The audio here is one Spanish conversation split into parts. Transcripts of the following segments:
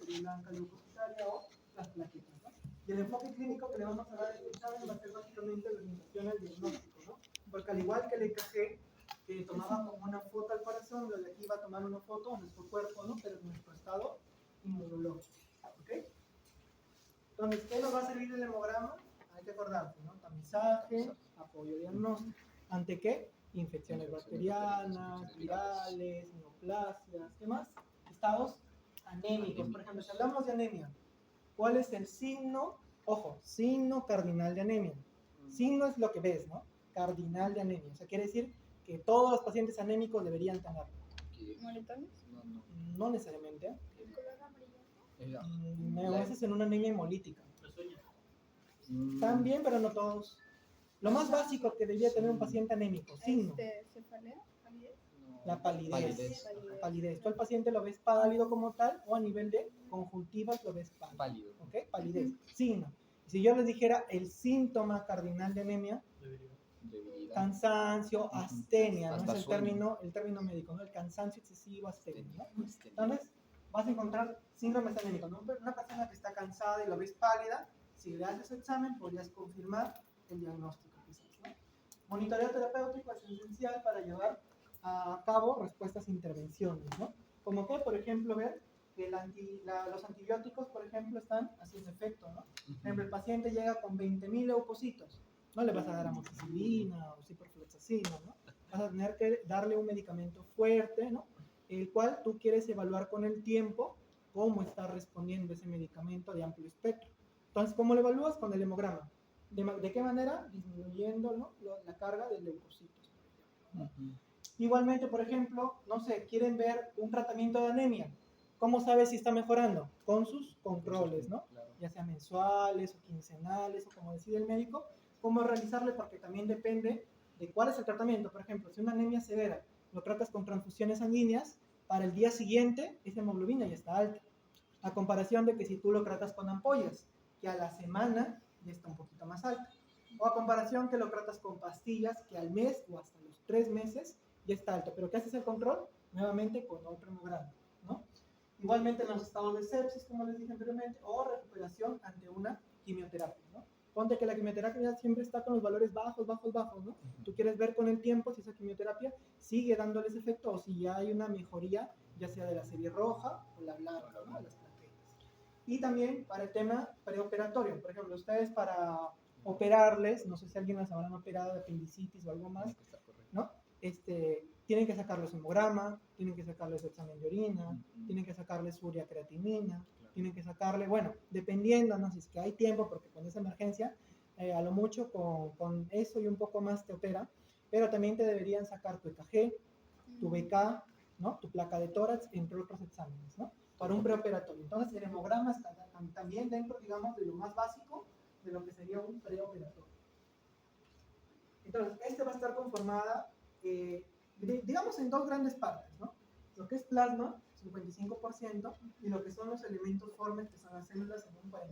linfocitoria blanca, leucocitaria o las plaquetas, ¿no? Y el enfoque clínico que le vamos a dar a este examen va a ser básicamente la orientación al diagnóstico, ¿no? Porque al igual que el EKG, que tomaba como una foto al corazón, lo de aquí va a tomar una foto a nuestro cuerpo, ¿no? Pero en nuestro estado inmunológico, ¿ok? Entonces, ¿qué nos va a servir el hemograma? Hay que acordarse, ¿no? Tamizaje, apoyo diagnóstico. ¿Ante qué? Infecciones bacterianas, virales, neoplasias, ¿qué más? Estados anémicos. Por ejemplo, si hablamos de anemia, ¿cuál es el signo? Ojo, signo cardinal de anemia. Signo es lo que ves, ¿no? Cardinal de anemia. O sea, quiere decir que todos los pacientes anémicos deberían tenerlo. ¿Moretones? No necesariamente. ¿El color amarillo? Me haces en una anemia hemolítica. También, pero no todos. Lo más básico que debería tener un paciente anémico, signo. ¿Cefalea? ¿Palidez? La palidez. Palidez. Tú al paciente lo ves pálido como tal o a nivel de conjuntivas lo ves pálido. ¿Ok? Palidez. Signo. Si yo les dijera el síntoma cardinal de anemia, cansancio, astenia, ¿no? Es el término médico, ¿no? El cansancio excesivo, astenia, ¿no? Entonces, vas a encontrar síndromes anémicos, ¿no? Una persona que está cansada y lo ves pálida, si le haces examen, podrías confirmar el diagnóstico, quizás, ¿no? Monitoreo terapéutico es esencial para llevar a cabo respuestas e intervenciones, ¿no? Como que, por ejemplo, ver que los antibióticos, por ejemplo, están haciendo efecto, ¿no? Por ejemplo, el paciente llega con 20.000 leucocitos, no le vas a dar amoxicilina o ciprofloxacina, ¿no? Vas a tener que darle un medicamento fuerte, ¿no? El cual tú quieres evaluar con el tiempo cómo está respondiendo ese medicamento de amplio espectro. Entonces, ¿cómo lo evalúas? Con el hemograma. ¿De qué manera? Disminuyendo, ¿no? La carga de leucocitos, por ejemplo, ¿no? Igualmente, por ejemplo, no sé, quieren ver un tratamiento de anemia. ¿Cómo sabes si está mejorando? Con sus controles, ¿no? Ya sea mensuales o quincenales o como decide el médico, cómo realizarle, porque también depende de cuál es el tratamiento. Por ejemplo, si una anemia severa lo tratas con transfusiones sanguíneas, para el día siguiente esa hemoglobina ya está alta. A comparación de que si tú lo tratas con ampollas, que a la semana ya está un poquito más alta. O a comparación que lo tratas con pastillas, que al mes o hasta los 3 meses ya está alto. Pero ¿qué haces el control? Nuevamente con otro hemograma, ¿no? Igualmente en los estados de sepsis, como les dije anteriormente, o recuperación ante una quimioterapia, ¿no? Ponte que la quimioterapia siempre está con los valores bajos, bajos, bajos, ¿no? Tú quieres ver con el tiempo si esa quimioterapia sigue dándoles efecto o si ya hay una mejoría, ya sea de la serie roja o la blanca, ¿no? Las plaquetas. Y también para el tema preoperatorio, por ejemplo, ustedes para operarles, no sé si alguien las habrán operado de apendicitis o algo más, ¿no? Tienen que sacarles hemograma, tienen que sacarles examen de orina, tienen que sacarles urea creatinina, tienen que sacarle, bueno, dependiendo, ¿no? Si es que hay tiempo, porque con esa emergencia, a lo mucho con eso y un poco más te opera, pero también te deberían sacar tu EKG, tu BK, ¿no? Tu placa de tórax, entre otros exámenes, ¿no? Para un preoperatorio. Entonces, el hemograma está también dentro, digamos, de lo más básico de lo que sería un preoperatorio. Entonces, va a estar conformada, digamos, en dos grandes partes, ¿no? Lo que es plasma, 55%, y lo que son los elementos formes, que son las células, en un 45%.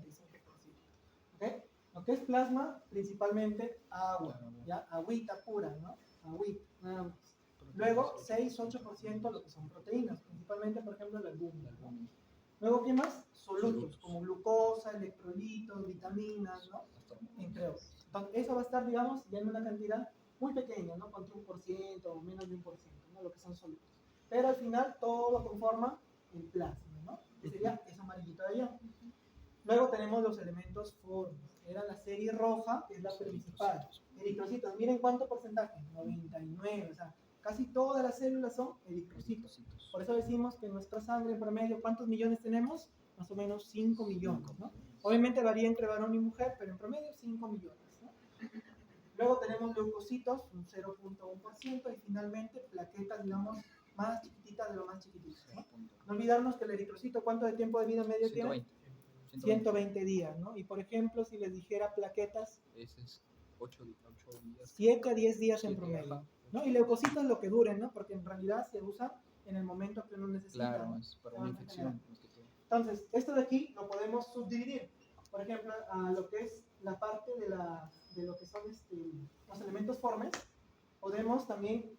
¿Ok? Lo que es plasma, principalmente agua, ¿ya? Agüita pura, ¿no? Agüita, nada más. Luego, 6-8% lo que son proteínas, principalmente, por ejemplo, la albúmina, ¿no? Luego, ¿qué más? Solutos, como glucosa, electrolitos, vitaminas, ¿no? Entre otros. Entonces, eso va a estar, digamos, ya en una cantidad muy pequeña, ¿no? Con 1% o menos de 1%, ¿no? Lo que son solutos. Pero al final todo lo conforma el plasma, ¿no? Que sería eso amarillito de allá. Luego tenemos los elementos formes. Era la serie roja, que es la principal. Eritrocitos, miren cuánto porcentaje, 99, o sea, casi todas las células son eritrocitos. Por eso decimos que en nuestra sangre en promedio, ¿cuántos millones tenemos? Más o menos 5 millones, ¿no? Obviamente varía entre varón y mujer, pero en promedio 5 millones, ¿no? Luego tenemos leucocitos, un 0.1%, y finalmente plaquetas, digamos, más chiquititas de lo más chiquititas, ¿no? No olvidarnos que el eritrocito, ¿cuánto de tiempo de vida medio tiene? 120 días, ¿no? Y por ejemplo, si les dijera plaquetas, ese es 8 días. 7 a 10 días en promedio, ¿no? Y leucocitos lo que duren, ¿no? Porque en realidad se usa en el momento que uno necesita. Claro, ¿no? es para una infección. Entonces, esto de aquí lo podemos subdividir. Por ejemplo, a lo que es la parte de lo que son los elementos formes, podemos también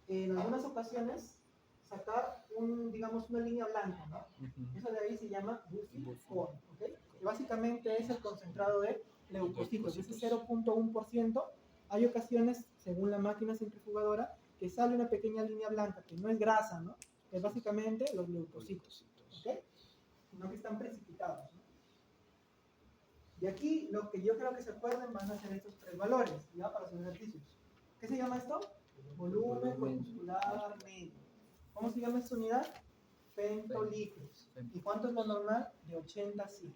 en algunas ocasiones sacar digamos, una línea blanca, ¿no? Eso de ahí se llama busulfón, ¿ok? Y básicamente es el concentrado de leucocitos, ese 0.1%. Hay ocasiones, según la máquina centrifugadora, que sale una pequeña línea blanca, que no es grasa, ¿no? Es básicamente los leucocitos, ¿ok? Sino que están precipitados, ¿no? Y aquí lo que yo creo que se acuerden van a ser estos tres valores, ¿ya? Para sus ejercicios. ¿Qué se llama esto? Volumen corpuscular medio. ¿Cómo se llama esta unidad? Femtolitros. ¿Y cuánto es lo normal? De 80 a 100.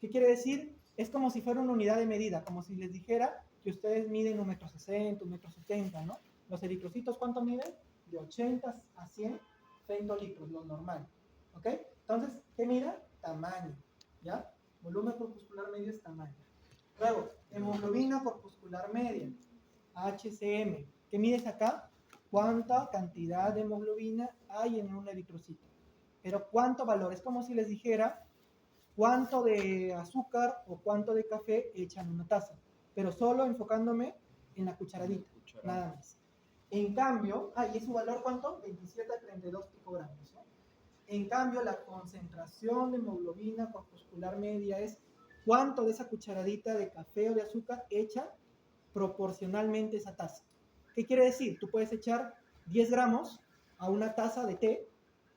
¿Qué quiere decir? Es como si fuera una unidad de medida, como si les dijera que ustedes miden 1,60 m, 1,70 m, ¿no? Los eritrocitos, ¿cuánto miden? De 80 a 100 femtolitros, lo normal. ¿Ok? Entonces, ¿qué mira? Tamaño, ¿ya? Volumen corpuscular medio es tamaño. Luego, hemoglobina corpuscular media, HCM. ¿Qué mides acá? ¿Cuánta cantidad de hemoglobina hay en un eritrocito? Pero ¿cuánto valor? Es como si les dijera cuánto de azúcar o cuánto de café echan en una taza, pero solo enfocándome en la cucharadita, nada más. En cambio, ¿y su valor cuánto? 27 a 32 picogramos, ¿no? En cambio, la concentración de hemoglobina corpuscular media es cuánto de esa cucharadita de café o de azúcar echa proporcionalmente esa taza. ¿Qué quiere decir? Tú puedes echar 10 gramos a una taza de té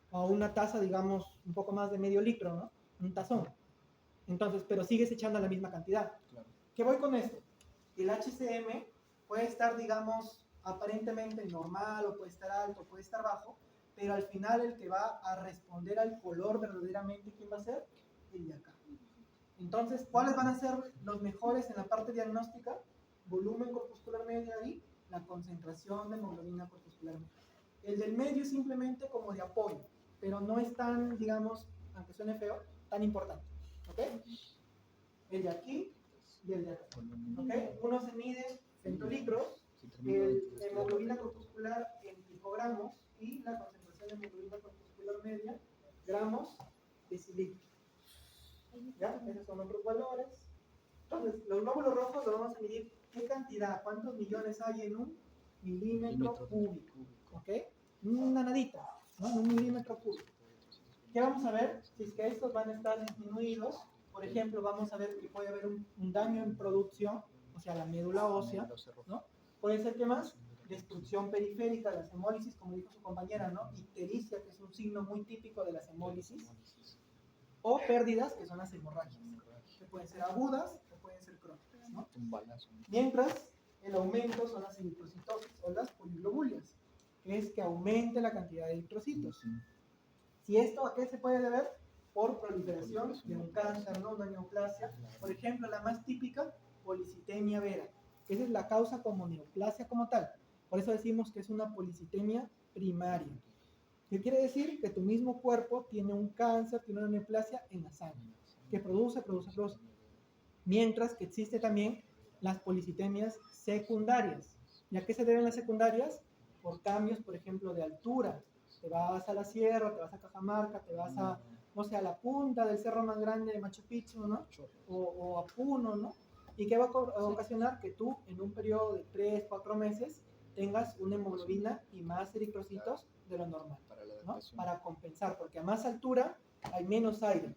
o a una taza, digamos, un poco más de medio litro, ¿no? Un tazón. Entonces, pero sigues echando la misma cantidad. Claro. ¿Qué voy con esto? El HCM puede estar, digamos, aparentemente normal, o puede estar alto, o puede estar bajo, pero al final el que va a responder al color verdaderamente, ¿quién va a ser? El de acá. Entonces, ¿cuáles van a ser los mejores en la parte diagnóstica? Volumen corpuscular medio y la concentración de hemoglobina corpuscular media. El del medio es simplemente como de apoyo, pero no es tan, digamos, aunque suene feo, tan importante. ¿Ok? El de aquí y el de acá. ¿Ok? Uno se mide centilitros, el hemoglobina corpuscular en picogramos y la concentración de hemoglobina corpuscular media, gramos, decilitros. ¿Ya? Esos son otros valores. Entonces, los glóbulos rojos los vamos a medir qué cantidad, cuántos millones hay en un milímetro cúbico. ¿Ok? Una nadita, ¿no? En un milímetro cúbico. ¿Qué vamos a ver? Si es que estos van a estar disminuidos, por ejemplo, vamos a ver que puede haber un daño en producción, o sea, la médula ósea, ¿no? Puede ser que más destrucción periférica de las hemólisis, como dijo su compañera, ¿no? Ictericia, que es un signo muy típico de las hemólisis, o pérdidas, que son las hemorragias, que pueden ser agudas o pueden ser crónicas, ¿no? Mientras el aumento son las eritrocitosis o las poliglobulias, que es que aumente la cantidad de eritrocitos. ¿Y esto a qué se puede deber? Por proliferación de un cáncer, ¿no? Una neoplasia. Por ejemplo, la más típica, policitemia vera. Esa es la causa como neoplasia como tal. Por eso decimos que es una policitemia primaria. ¿Qué quiere decir? Que tu mismo cuerpo tiene un cáncer, tiene una neoplasia en la sangre, que produce. Mientras que existe también las policitemias secundarias. ¿Y a qué se deben las secundarias? Por cambios, por ejemplo, de altura. Te vas a la sierra, te vas a Cajamarca, te vas a, no sé, a la punta del cerro más grande de Machu Picchu, ¿no? O a Puno, ¿no? ¿Y qué va a ocasionar? Que tú, en un periodo de 3, 4 meses, tengas una hemoglobina y más eritrocitos de lo normal, ¿no? Para compensar, porque a más altura hay menos aire,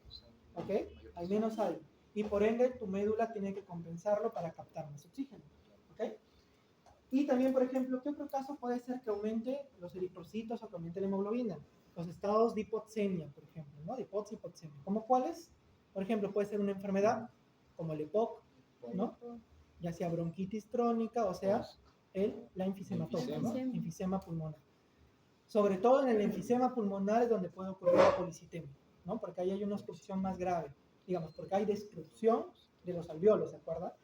¿ok? Hay menos aire. Y por ende, tu médula tiene que compensarlo para captar más oxígeno, ¿ok? Y también, por ejemplo, ¿qué otro caso puede ser que aumente los eritrocitos o que aumente la hemoglobina? Los estados de hipoxemia, por ejemplo, ¿no? De hipoxemia. ¿Cómo cuáles? Por ejemplo, puede ser una enfermedad como el EPOC, ¿no? Ya sea bronquitis crónica, o sea, la enfisematosa, ¿no? Enfisema pulmonar. Sobre todo en el enfisema pulmonar es donde puede ocurrir la policitemia, ¿no? Porque ahí hay una obstrucción más grave, digamos, porque hay destrucción de los alveolos, ¿se acuerda?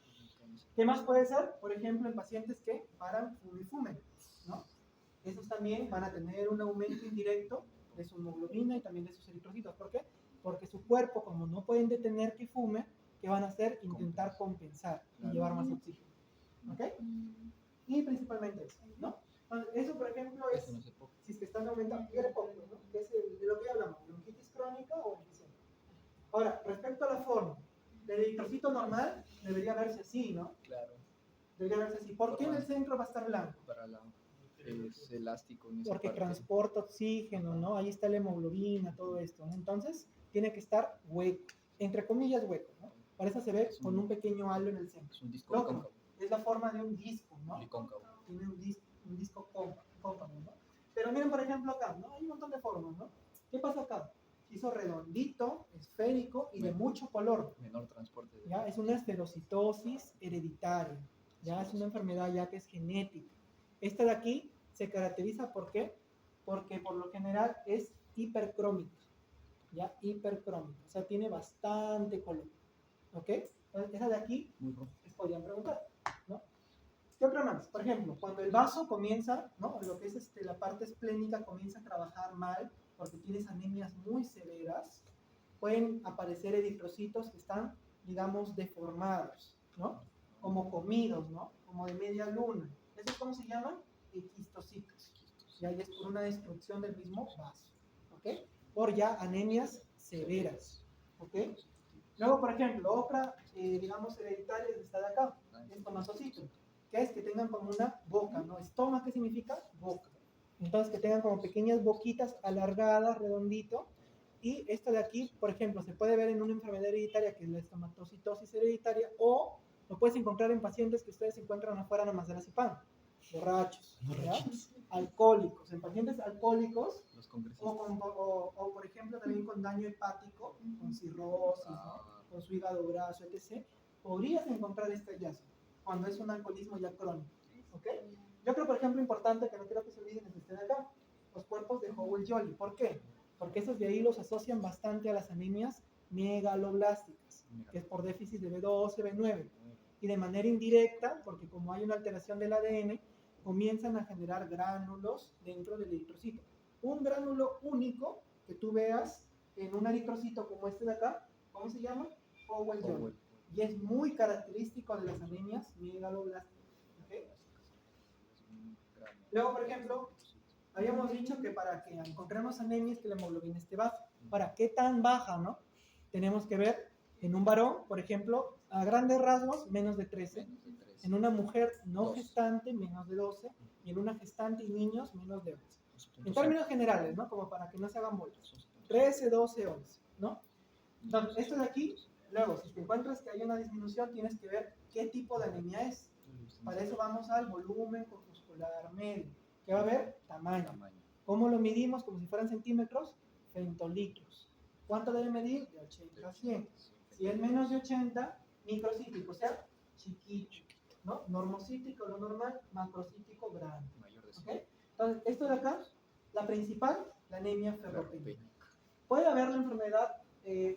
¿Qué más puede ser? Por ejemplo, en pacientes que paran, fumen, ¿no? Esos también van a tener un aumento indirecto de su hemoglobina y también de sus eritrocitos. ¿Por qué? Porque su cuerpo, como no pueden detener que fume, ¿qué van a hacer? Intentar compensar y llevar más oxígeno. ¿Ok? Y principalmente eso, ¿no? Entonces, eso, por ejemplo, es si es que están aumentando, y el EPOC, ¿no? Que es de lo que ya hablamos, bronquitis crónica o enfisema. Ahora, respecto a la forma, el eritrocito normal debería verse así, ¿no? Claro. Debería verse así. ¿Por qué en el centro va a estar blanco? Es elástico en esa porque parte. transporta oxígeno, ¿no? Ahí está la hemoglobina, todo esto, ¿no? Entonces, tiene que estar hueco, entre comillas hueco, ¿no? Por eso se ve Es con un pequeño halo en el centro. Es un disco Lo otro bicóncavo. es la forma de un disco, ¿no? Bicóncavo. Tiene un disco cóncavo, ¿no? Pero miren, por ejemplo, acá, ¿no? Hay un montón de formas, ¿no? ¿Qué pasa acá? Hizo redondito, esférico y de mucho color. Menor transporte. ¿Ya? Es una esferocitosis hereditaria. Ya es una enfermedad ya que es genética. Esta de aquí se caracteriza ¿por qué? Porque por lo general es hipercrómica. Ya, hipercrómica. O sea, tiene bastante color. ¿Ok? Entonces, esa de aquí Muy rojo. les podrían preguntar, ¿no? ¿Qué otra más? Por ejemplo, cuando el vaso comienza, ¿no? Lo que es la parte esplénica comienza a trabajar mal porque tienes anemias muy severas, pueden aparecer eritrocitos que están, digamos, deformados, ¿no? Como comidos, ¿no? Como de media luna. ¿Eso cómo se llaman? Equistocitos. Ya es por una destrucción del mismo vaso, ¿ok? Por ya anemias severas, ¿ok? Luego, por ejemplo, otra, digamos, hereditaria es esta de acá, estomatocito, que es que tengan como una boca, ¿no? Estoma, ¿qué significa? Boca. Entonces, que tengan como pequeñas boquitas alargadas, redondito. Y esto de aquí, por ejemplo, se puede ver en una enfermedad hereditaria que es la estomatocitosis hereditaria, o lo puedes encontrar en pacientes que ustedes encuentran afuera nomás de la CIPAN, borrachos, ¿ya? Alcohólicos, en pacientes alcohólicos, Los congresistas. o, por ejemplo también con daño hepático, con cirrosis, ¿no? Con su hígado graso, etc., podrías encontrar este hallazgo cuando es un alcoholismo ya crónico, ¿ok? Yo creo, por ejemplo, importante, que no quiero que se olviden, es este de acá, los cuerpos de Howell-Jolly. ¿Por qué? Porque esos de ahí los asocian bastante a las anemias megaloblásticas, que es por déficit de B12, B9, y de manera indirecta, porque como hay una alteración del ADN, comienzan a generar gránulos dentro del eritrocito. Un gránulo único que tú veas en un eritrocito como este de acá, ¿cómo se llama? Howell-Jolly. Y es muy característico de las anemias megaloblásticas. ¿Okay? Luego, por ejemplo, habíamos dicho que para que encontremos anemias que la hemoglobina esté baja. Para qué tan baja, ¿no? Tenemos que ver en un varón, por ejemplo, a grandes rasgos, menos de 13. En una mujer no gestante, menos de 12. Y en una gestante y niños, menos de 11. En términos generales, ¿no? Como para que no se hagan bolas. 13, 12, 11, ¿no? Entonces, esto de aquí, luego, si te encuentras que hay una disminución, tienes que ver qué tipo de anemia es. Para eso vamos al volumen corpuscular medio. ¿Qué va a haber? Tamaño. ¿Cómo lo medimos? Como si fueran centímetros, femtolitros. ¿Cuánto debe medir? De 80 a 100. Si es menos de 80, microcítico, o sea, chiquito, ¿no? Normocítico, lo normal, macrocítico, grande. ¿Okay? Entonces, esto de acá, la principal, la anemia ferropénica. Puede haber la enfermedad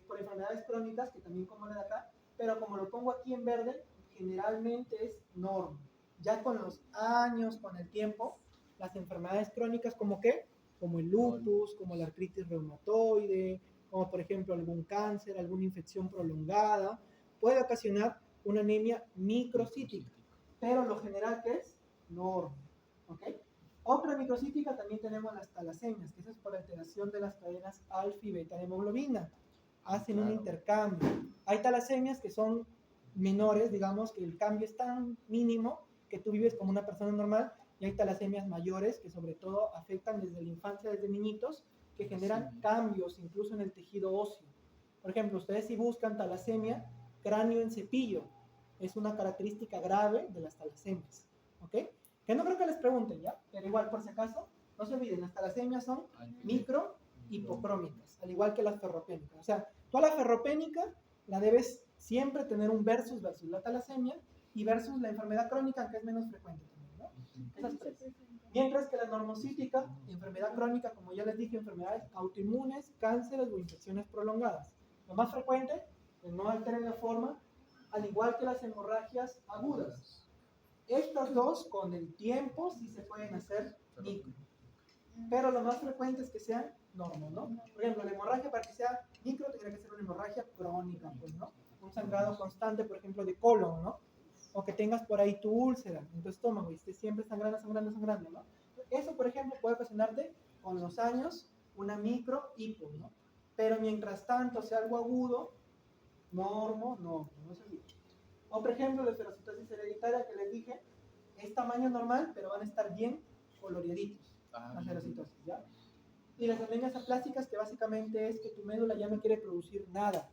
por enfermedades crónicas, que también como la de acá, pero como lo pongo aquí en verde, generalmente es norma. Ya con los años, con el tiempo, las enfermedades crónicas, ¿como qué? Como el lupus, como la artritis reumatoide, como por ejemplo algún cáncer, alguna infección prolongada, puede ocasionar una anemia microcítica, pero lo general que es norma, ¿ok? Otra microcítica también tenemos las talasemias, que eso es por alteración de las cadenas alfa y beta de hemoglobina. Hacen un intercambio. Hay talasemias que son menores, digamos que el cambio es tan mínimo que tú vives como una persona normal, y hay talasemias mayores que sobre todo afectan desde la infancia, desde niñitos, que generan cambios incluso en el tejido óseo. Por ejemplo, ustedes si buscan talasemia, cráneo en cepillo, es una característica grave de las talasemias, ¿ok? Que no creo que les pregunten, ¿ya? Pero igual, por si acaso, no se olviden, las talasemias son micro hipocrómicas, al igual que las ferropénicas. O sea, tú a la ferropénica la debes siempre tener un versus la talasemia y versus la enfermedad crónica, que es menos frecuente también, ¿no? Esas tres. Mientras que la normocítica, enfermedad crónica, como ya les dije, enfermedades autoinmunes, cánceres o infecciones prolongadas. Lo más frecuente, que no alteren la forma, al igual que las hemorragias agudas. Estas dos, con el tiempo, sí se pueden hacer micro. Pero lo más frecuente es que sean normo, ¿no? Por ejemplo, la hemorragia, para que sea micro, tendría que ser una hemorragia crónica, pues, ¿no? Un sangrado constante, por ejemplo, de colon, ¿no? O que tengas por ahí tu úlcera en tu estómago y estés siempre sangrando, ¿no? Eso, por ejemplo, puede ocasionarte con los años una micro hipo, ¿no? Pero mientras tanto sea algo agudo, normo, no se olvide. O, por ejemplo, la esferocitosis hereditaria que les dije, es tamaño normal, pero van a estar bien coloreaditos, Ah, las bien. erocitosis, ¿ya? Y las anemias aplásticas, que básicamente es que tu médula ya no quiere producir nada,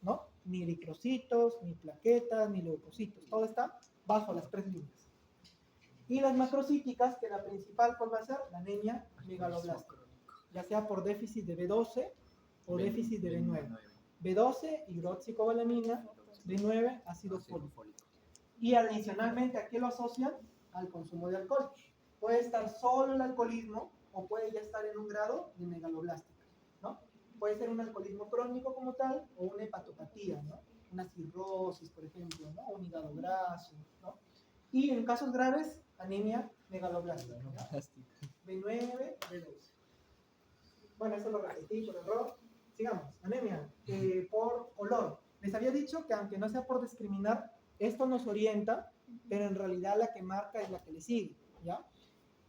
¿no? Ni eritrocitos, ni plaquetas, ni leucocitos, todo está bajo las 3 líneas. Y las macrocíticas, que la principal, ¿cuál va a ser? La anemia megaloblástica, ya sea por déficit de B12 o déficit de B9. B12, hidroxicobalamina, B9, ácido fólico. Y adicionalmente, ¿a qué lo asocian? Al consumo de alcohol. Puede estar solo el alcoholismo o puede ya estar en un grado de megaloblástica, ¿no? Puede ser un alcoholismo crónico como tal o una hepatopatía, ¿no? Una cirrosis, por ejemplo, ¿no? Un hígado graso, ¿no? Y en casos graves, anemia megaloblástica, ¿no? B9, B12. Bueno, eso lo repetí por error. Sigamos. Anemia por color. Les había dicho que aunque no sea por discriminar, esto nos orienta, pero en realidad la que marca es la que le sigue, ¿ya?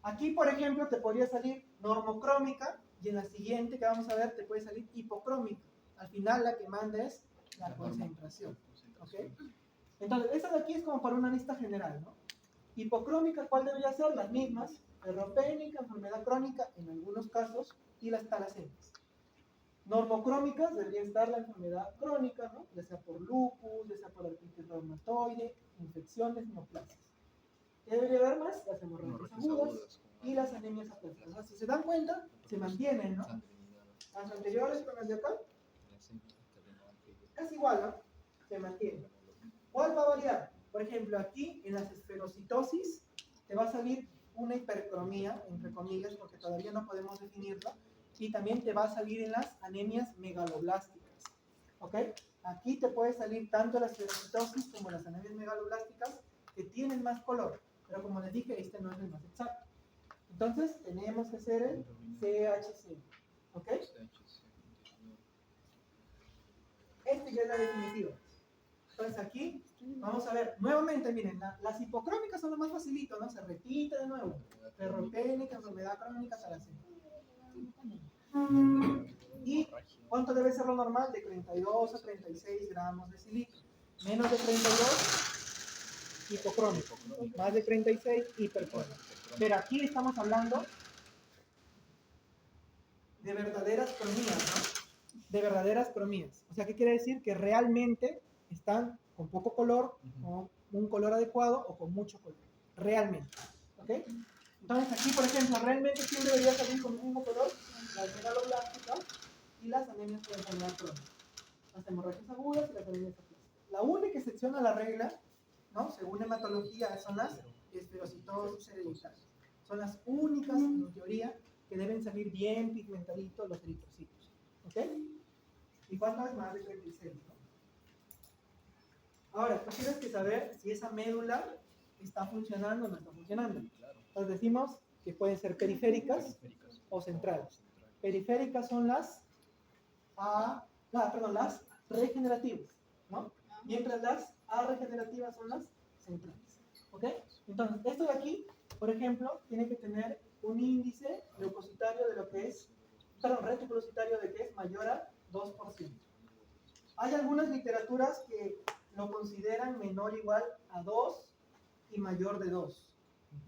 Aquí, por ejemplo, te podría salir normocrómica y en la siguiente que vamos a ver te puede salir hipocrómica. Al final la que manda es la concentración, ¿ok? Entonces, esa de aquí es como para una lista general, ¿no? Hipocrómica, ¿cuál debería ser? Las mismas. Ferropénica, enfermedad crónica en algunos casos, y las talasemias. Normocrómicas debería estar la enfermedad crónica, ¿no? Ya sea por lupus, ya sea por artritis reumatoide, infecciones, neoplasias. ¿Qué debería haber más? Las hemorragias agudas y las anemias aplásticas. O sea, si se dan cuenta, se mantienen, ¿no? Las anteriores con las de acá, casi igual, ¿no? Se mantienen. ¿Cuál va a variar? Por ejemplo, aquí en las esferocitosis te va a salir una hipercromía, entre comillas, porque todavía no podemos definirla, y también te va a salir en las anemias megaloblásticas, ¿ok? Aquí te puede salir tanto la esferocitosis como las anemias megaloblásticas, que tienen más color, pero como les dije, este no es el más exacto. Entonces, tenemos que hacer el CHC, ¿ok? Este ya es la definitiva. Entonces aquí, vamos a ver, nuevamente, miren, las hipocrómicas son lo más facilito, ¿no? Se repite de nuevo. Ferropénica, enfermedad crónica, talasemia. ¿Y cuánto debe ser lo normal? De 32 a 36 gramos de cilitro. Menos de 32, hipocrómico. Más de 36, hipercrómico. Pero aquí estamos hablando de verdaderas cromías, ¿no? De verdaderas cromías. O sea, ¿qué quiere decir? Que realmente están con poco color, con un color adecuado o con mucho color. Realmente. ¿Ok? Entonces aquí, por ejemplo, realmente ¿quién debería salir con el mismo color? Las megaloblásticas y las anemias por enfermedad crónica. Las hemorragias agudas y las anemias aplásticas. La única excepción a la regla, ¿no? Según hematología, son las esferocitosis hereditarias. Son las únicas, en teoría, que deben salir bien pigmentaditos los eritrocitos. ¿Ok? ¿Y cuánto es? Más de 36, ¿no? Ahora, tú tienes que saber si esa médula está funcionando o no está funcionando. Entonces decimos que pueden ser periféricas o centrales. Periféricas son las las regenerativas, ¿no? Mientras las regenerativas son las centrales. ¿Ok? Entonces, esto de aquí, por ejemplo, tiene que tener un índice leucocitario de lo que es, reticulocitario de que es mayor a 2%. Hay algunas literaturas que lo consideran menor o igual a 2 y mayor de 2.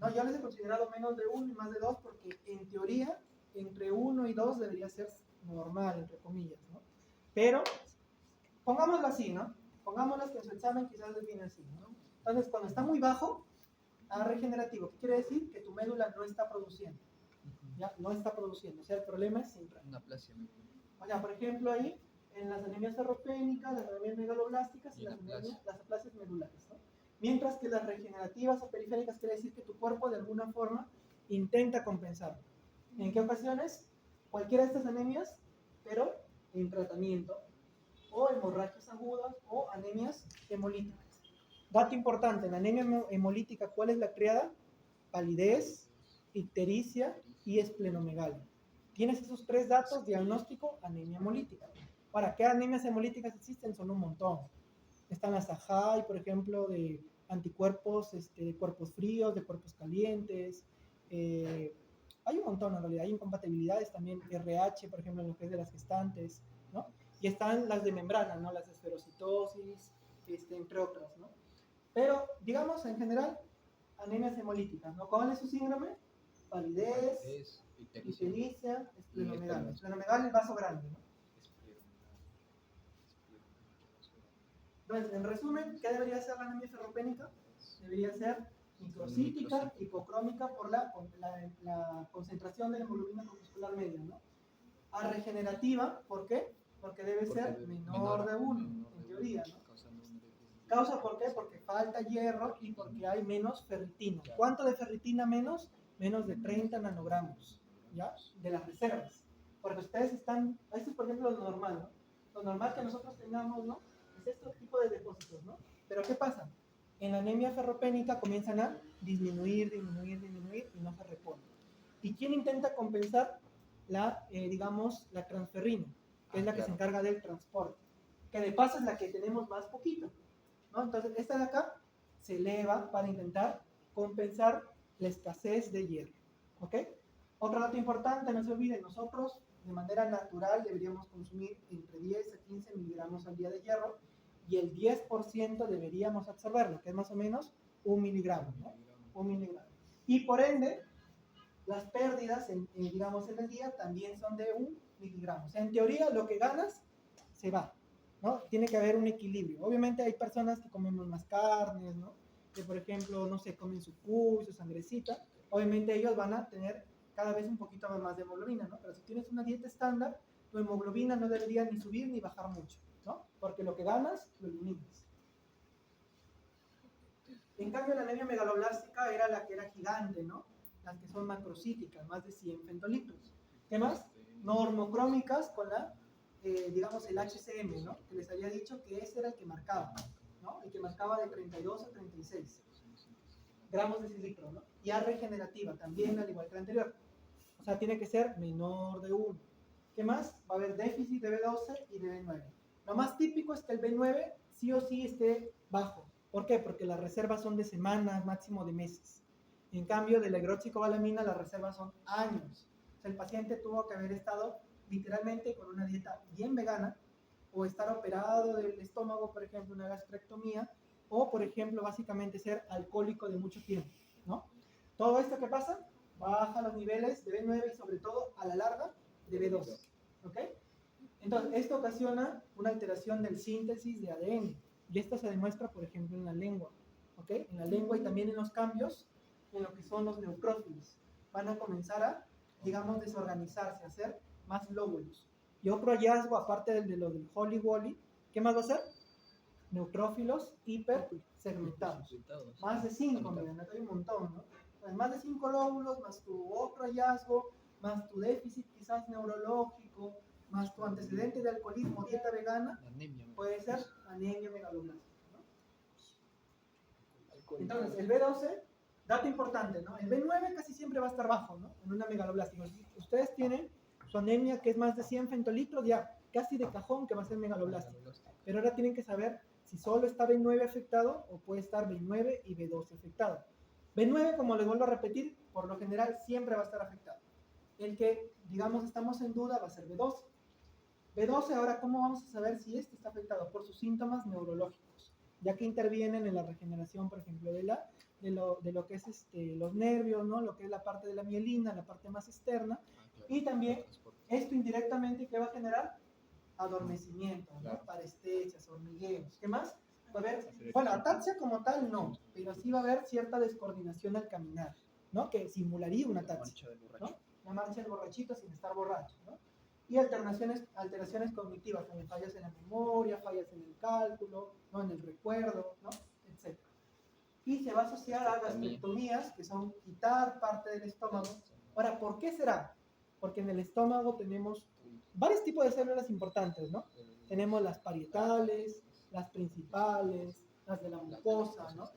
No, yo les he considerado menos de 1 y más de 2 porque en teoría entre 1 y 2 debería ser normal, entre comillas, ¿no? Pero pongámoslo así, ¿no? Pongámoslo que en su examen quizás les viene así, ¿no? Entonces, cuando está muy bajo, regenerativo, ¿qué quiere decir? Que tu médula no está produciendo. ¿Ya? No está produciendo. O sea, el problema es central. Una aplasia. O sea, por ejemplo, ahí, en las anemias ferropénicas, las anemias megaloblásticas y las aplasias medulares, ¿no? Mientras que las regenerativas o periféricas quiere decir que tu cuerpo de alguna forma intenta compensarlo. ¿En qué ocasiones? Cualquiera de estas anemias, pero en tratamiento, o hemorragias agudas o anemias hemolíticas. Dato importante, en la anemia hemolítica, ¿cuál es la triada? Palidez, ictericia y esplenomegalia. Tienes esos 3 datos, diagnóstico, anemia hemolítica. Ahora, ¿qué anemias hemolíticas existen? Son un montón. Están las AJAI, por ejemplo, de anticuerpos, de cuerpos fríos, de cuerpos calientes. Hay un montón en realidad. Hay incompatibilidades también, RH, por ejemplo, en lo que es de las gestantes, ¿no? Y están las de membrana, ¿no? Las esferocitosis, entre otras, ¿no? Pero, digamos, en general, anemias hemolíticas, ¿no? ¿Cuál es su síndrome? palidez, ictericia, ictericia, esplenomegalia. esplenomegalia. Esplenomegalia es el vaso grande, ¿no? Entonces, en resumen, ¿qué debería ser la anemia ferropénica? Debería ser microcítica, hipocrómica por la concentración de la hemoglobina corpuscular media, ¿no? A regenerativa, ¿por qué? Porque debe ser menor de 1, en teoría, ¿no? ¿Causa por qué? Porque falta hierro y porque hay menos ferritina. ¿Cuánto de ferritina menos? Menos de 30 nanogramos, ¿ya? De las reservas. Porque ustedes están, esto es por ejemplo lo normal, ¿no? Lo normal que nosotros tengamos, ¿no? Es este tipo de depósitos, ¿no? Pero ¿qué pasa? En la anemia ferropénica comienzan a disminuir y no se reponen. ¿Y quién intenta compensar digamos, la transferrina? Que es la que se encarga del transporte. Que de paso es la que tenemos más poquito, ¿no? Entonces, esta de acá se eleva para intentar compensar la escasez de hierro, ¿ok? Otro dato importante, no se olviden, nosotros de manera natural deberíamos consumir entre 10 a 15 miligramos al día de hierro y el 10% deberíamos absorberlo, que es más o menos 1 miligramo, ¿no? 1 miligramo. Y por ende, las pérdidas, digamos, en el día también son de 1 miligramo. O sea, en teoría, lo que ganas se va, ¿no? Tiene que haber un equilibrio. Obviamente hay personas que comemos más carnes, ¿no? Que, por ejemplo, no sé, comen su cuy, su sangrecita. Obviamente ellos van a tener cada vez un poquito más de hemoglobina, ¿no? Pero si tienes una dieta estándar, tu hemoglobina no debería ni subir ni bajar mucho, ¿no? Porque lo que ganas, lo eliminas. En cambio, la anemia megaloblástica era la que era gigante, ¿no? Las que son macrocíticas, más de 100 femtolitros. ¿Qué más? Normocrómicas con digamos, el HCM, ¿no? Que les había dicho que ese era el que marcaba, ¿no? El que marcaba de 32 a 36 gramos de cilitro, ¿no? Y A regenerativa, también al igual que la anterior. O sea, tiene que ser menor de 1. ¿Qué más? Va a haber déficit de B12 y de B9. Lo más típico es que el B9 sí o sí esté bajo. ¿Por qué? Porque las reservas son de semanas, máximo de meses. En cambio, de la hidroxicobalamina las reservas son años. O sea, el paciente tuvo que haber estado literalmente con una dieta bien vegana o estar operado del estómago, por ejemplo, una gastrectomía, o, por ejemplo, básicamente ser alcohólico de mucho tiempo, ¿no? Todo esto que pasa baja los niveles de B9 y sobre todo a la larga de B12, ¿ok? Entonces, esto ocasiona una alteración del síntesis de ADN y esto se demuestra, por ejemplo, en la lengua, ¿ok? En la lengua y también en los cambios en lo que son los neutrófilos. Van a comenzar a, digamos, desorganizarse, a hacer más lóbulos. Y otro hallazgo, aparte de lo del Holy Wally, ¿qué más va a ser? Neutrófilos hipersegmentados. Más de 5, miren, acá hay un montón, ¿no? Pues más de 5 lóbulos, más tu otro hallazgo, más tu déficit quizás neurológico, más tu antecedente de alcoholismo, dieta vegana, puede ser anemia megaloblástica, ¿no? Entonces, el B12, dato importante, ¿no? El B9 casi siempre va a estar bajo, ¿no? En una megaloblástica. Si ustedes tienen su anemia que es más de 100 femtolitros, ya casi de cajón que va a ser megaloblástica. Pero ahora tienen que saber si solo está B9 afectado o puede estar B9 y B12 afectado. B9, como les vuelvo a repetir, por lo general siempre va a estar afectado. El que, digamos, estamos en duda va a ser B12. B12, ahora, ¿cómo vamos a saber si este está afectado? Por sus síntomas neurológicos, ya que intervienen en la regeneración, por ejemplo, de lo que es los nervios, ¿no? Lo que es la parte de la mielina, la parte más externa, y también esto indirectamente, ¿qué va a generar? Adormecimiento, ¿no? Parestesias, hormigueos. ¿Qué más? Va a haber, bueno, ataxia como tal no, pero sí va a haber cierta descoordinación al caminar, ¿no? Que simularía una ataxia, ¿no? La marcha del borrachito sin estar borracho, ¿no? Y alteraciones cognitivas, también fallas en la memoria, fallas en el cálculo, ¿no? En el recuerdo, ¿no? Etc. Y se va a asociar a gastrectomías, que son quitar parte del estómago. Ahora, ¿por qué será? Porque en el estómago tenemos varios tipos de células importantes, ¿no? Tenemos las parietales, las principales, las de la mucosa, ¿no?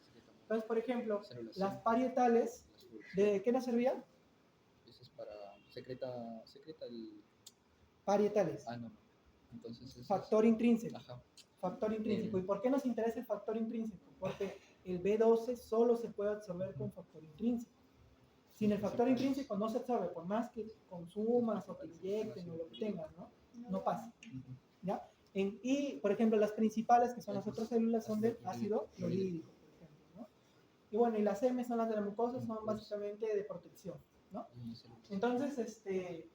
Entonces, por ejemplo, las parietales, ¿de qué nos servían? Eso es para... secreta el... Parietales. No. Entonces es... Factor intrínseco. Ajá. Factor intrínseco. ¿Y por qué nos interesa el factor intrínseco? Porque el B12 solo se puede absorber con factor intrínseco. Sin el factor intrínseco no se absorbe, por más que consumas o te inyecten o lo que tengas, ¿no? No pasa, ¿ya? Y, por ejemplo, las principales, que son las otras células, son del ácido clorhídrico, por ejemplo, ¿no? Y bueno, y las M son las de la mucosa, son básicamente de protección, ¿no? Entonces,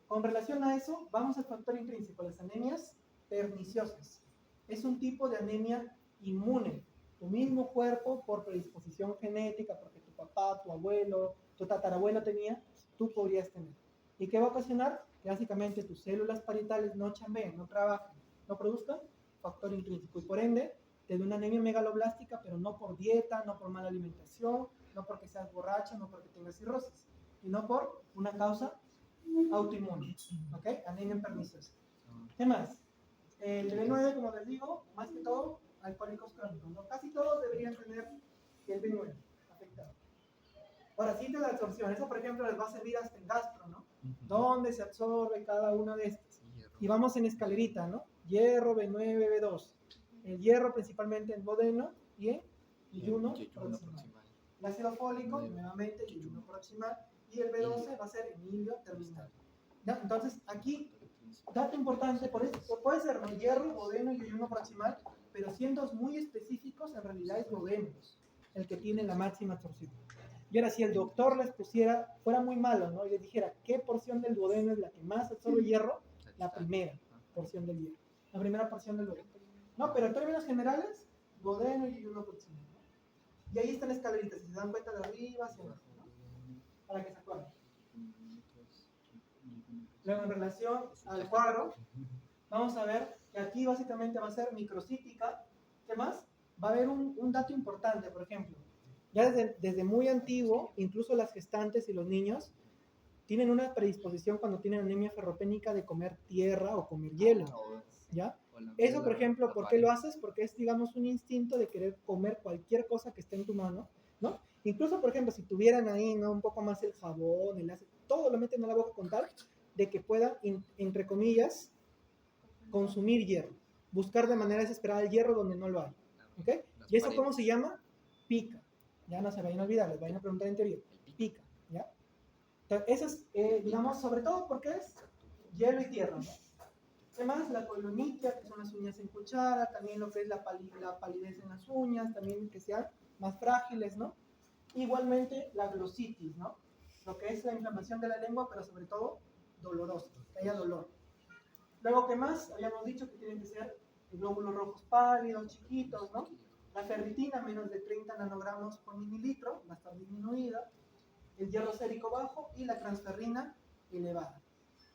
con relación a eso, vamos al factor intrínseco, las anemias perniciosas. Es un tipo de anemia inmune. Tu mismo cuerpo, por predisposición genética, porque tu papá, tu abuelo, tu tatarabuelo tenía, tú podrías tener. ¿Y qué va a ocasionar? Que básicamente tus células parietales no chambeen, no trabajen, no produzcan factor intrínseco. Y por ende, te da una anemia megaloblástica, pero no por dieta, no por mala alimentación, no porque seas borracha, no porque tengas cirrosis, sino por una causa autoinmune. ¿Ok? Anemia perniciosa. ¿Qué más? El B9, como les digo, más que todo, alcohólicos crónicos, ¿no? Casi todos deberían tener el B9 afectado. Ahora, sitios de absorción. Eso, por ejemplo, les va a servir hasta en gastro, ¿no? ¿Dónde se absorbe cada una de estas? Y vamos en escalerita, ¿no? Hierro, B9, B2. El hierro principalmente en duodeno y en yeyuno proximal. El ácido fólico, nuevamente, yeyuno proximal. Y el B12 va a ser en ilio terminal. ¿Ya? Entonces, aquí, dato importante, por eso puede ser, ¿no? Hierro, duodeno y yeyuno proximal, pero siendo muy específicos, en realidad es duodeno el que tiene la máxima absorción. Y ahora, si el doctor les pusiera, fuera muy malo, ¿no? Y les dijera, ¿qué porción del duodeno es la que más absorbe hierro? La primera porción del hierro. La primera porción del duodeno. No, pero en términos generales, duodeno y yeyuno proximal, ¿no? Y ahí está la escalerita, si se dan cuenta de arriba hacia abajo, ¿no? Para que se acuerden. Luego, en relación al cuadro, vamos a ver que aquí básicamente va a ser microcítica. ¿Qué más? Va a haber un dato importante, por ejemplo. Ya desde muy antiguo, incluso las gestantes y los niños tienen una predisposición cuando tienen anemia ferropénica de comer tierra o comer hielo, ¿ya? Eso, por ejemplo, ¿por qué lo haces? Porque es, digamos, un instinto de querer comer cualquier cosa que esté en tu mano, ¿no? Incluso, por ejemplo, si tuvieran ahí, ¿no? Un poco más el jabón, el ácido, todo lo meten a la boca con tal de que puedan, entre comillas, consumir hierro. Buscar de manera desesperada el hierro donde no lo hay, ¿ok? ¿Y eso cómo se llama? Pica. Ya no se vayan a olvidar, les vayan a preguntar en teoría. Pica, ¿ya? Entonces, eso es, digamos, sobre todo porque es hielo y tierra, ¿no? Además, la colonitia, que son las uñas en cuchara, también lo que es la palidez en las uñas, también que sean más frágiles, ¿no? Igualmente, la glositis, ¿no? Lo que es la inflamación de la lengua, pero sobre todo dolorosa, que haya dolor. Luego, ¿qué más? Habíamos dicho que tienen que ser glóbulos rojos pálidos, chiquitos, ¿no? La ferritina, menos de 30 nanogramos por mililitro, va a estar disminuida. El hierro sérico bajo y la transferrina elevada.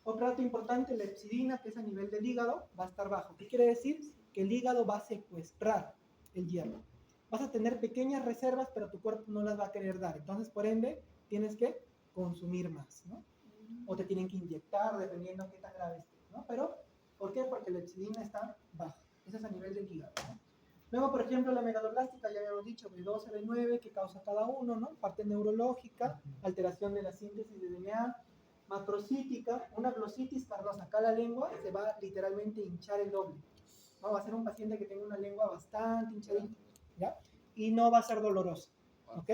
Otro dato importante, la hepsidina, que es a nivel del hígado, va a estar bajo. ¿Qué quiere decir? Que el hígado va a secuestrar el hierro. Vas a tener pequeñas reservas, pero tu cuerpo no las va a querer dar. Entonces, por ende, tienes que consumir más, ¿no? O te tienen que inyectar, dependiendo de qué tan grave estés, ¿no? Pero, ¿por qué? Porque la hepsidina está baja. Eso es a nivel del hígado, ¿no? Luego, por ejemplo, la megaloblástica, ya habíamos dicho, B12, B9, que causa cada uno, ¿no? Parte neurológica, alteración de la síntesis de DNA, macrocítica, una glositis carnosa. Acá la lengua se va literalmente a hinchar el doble, ¿no? Va a ser un paciente que tenga una lengua bastante hinchadita, ¿ya? Y no va a ser dolorosa, ¿ok?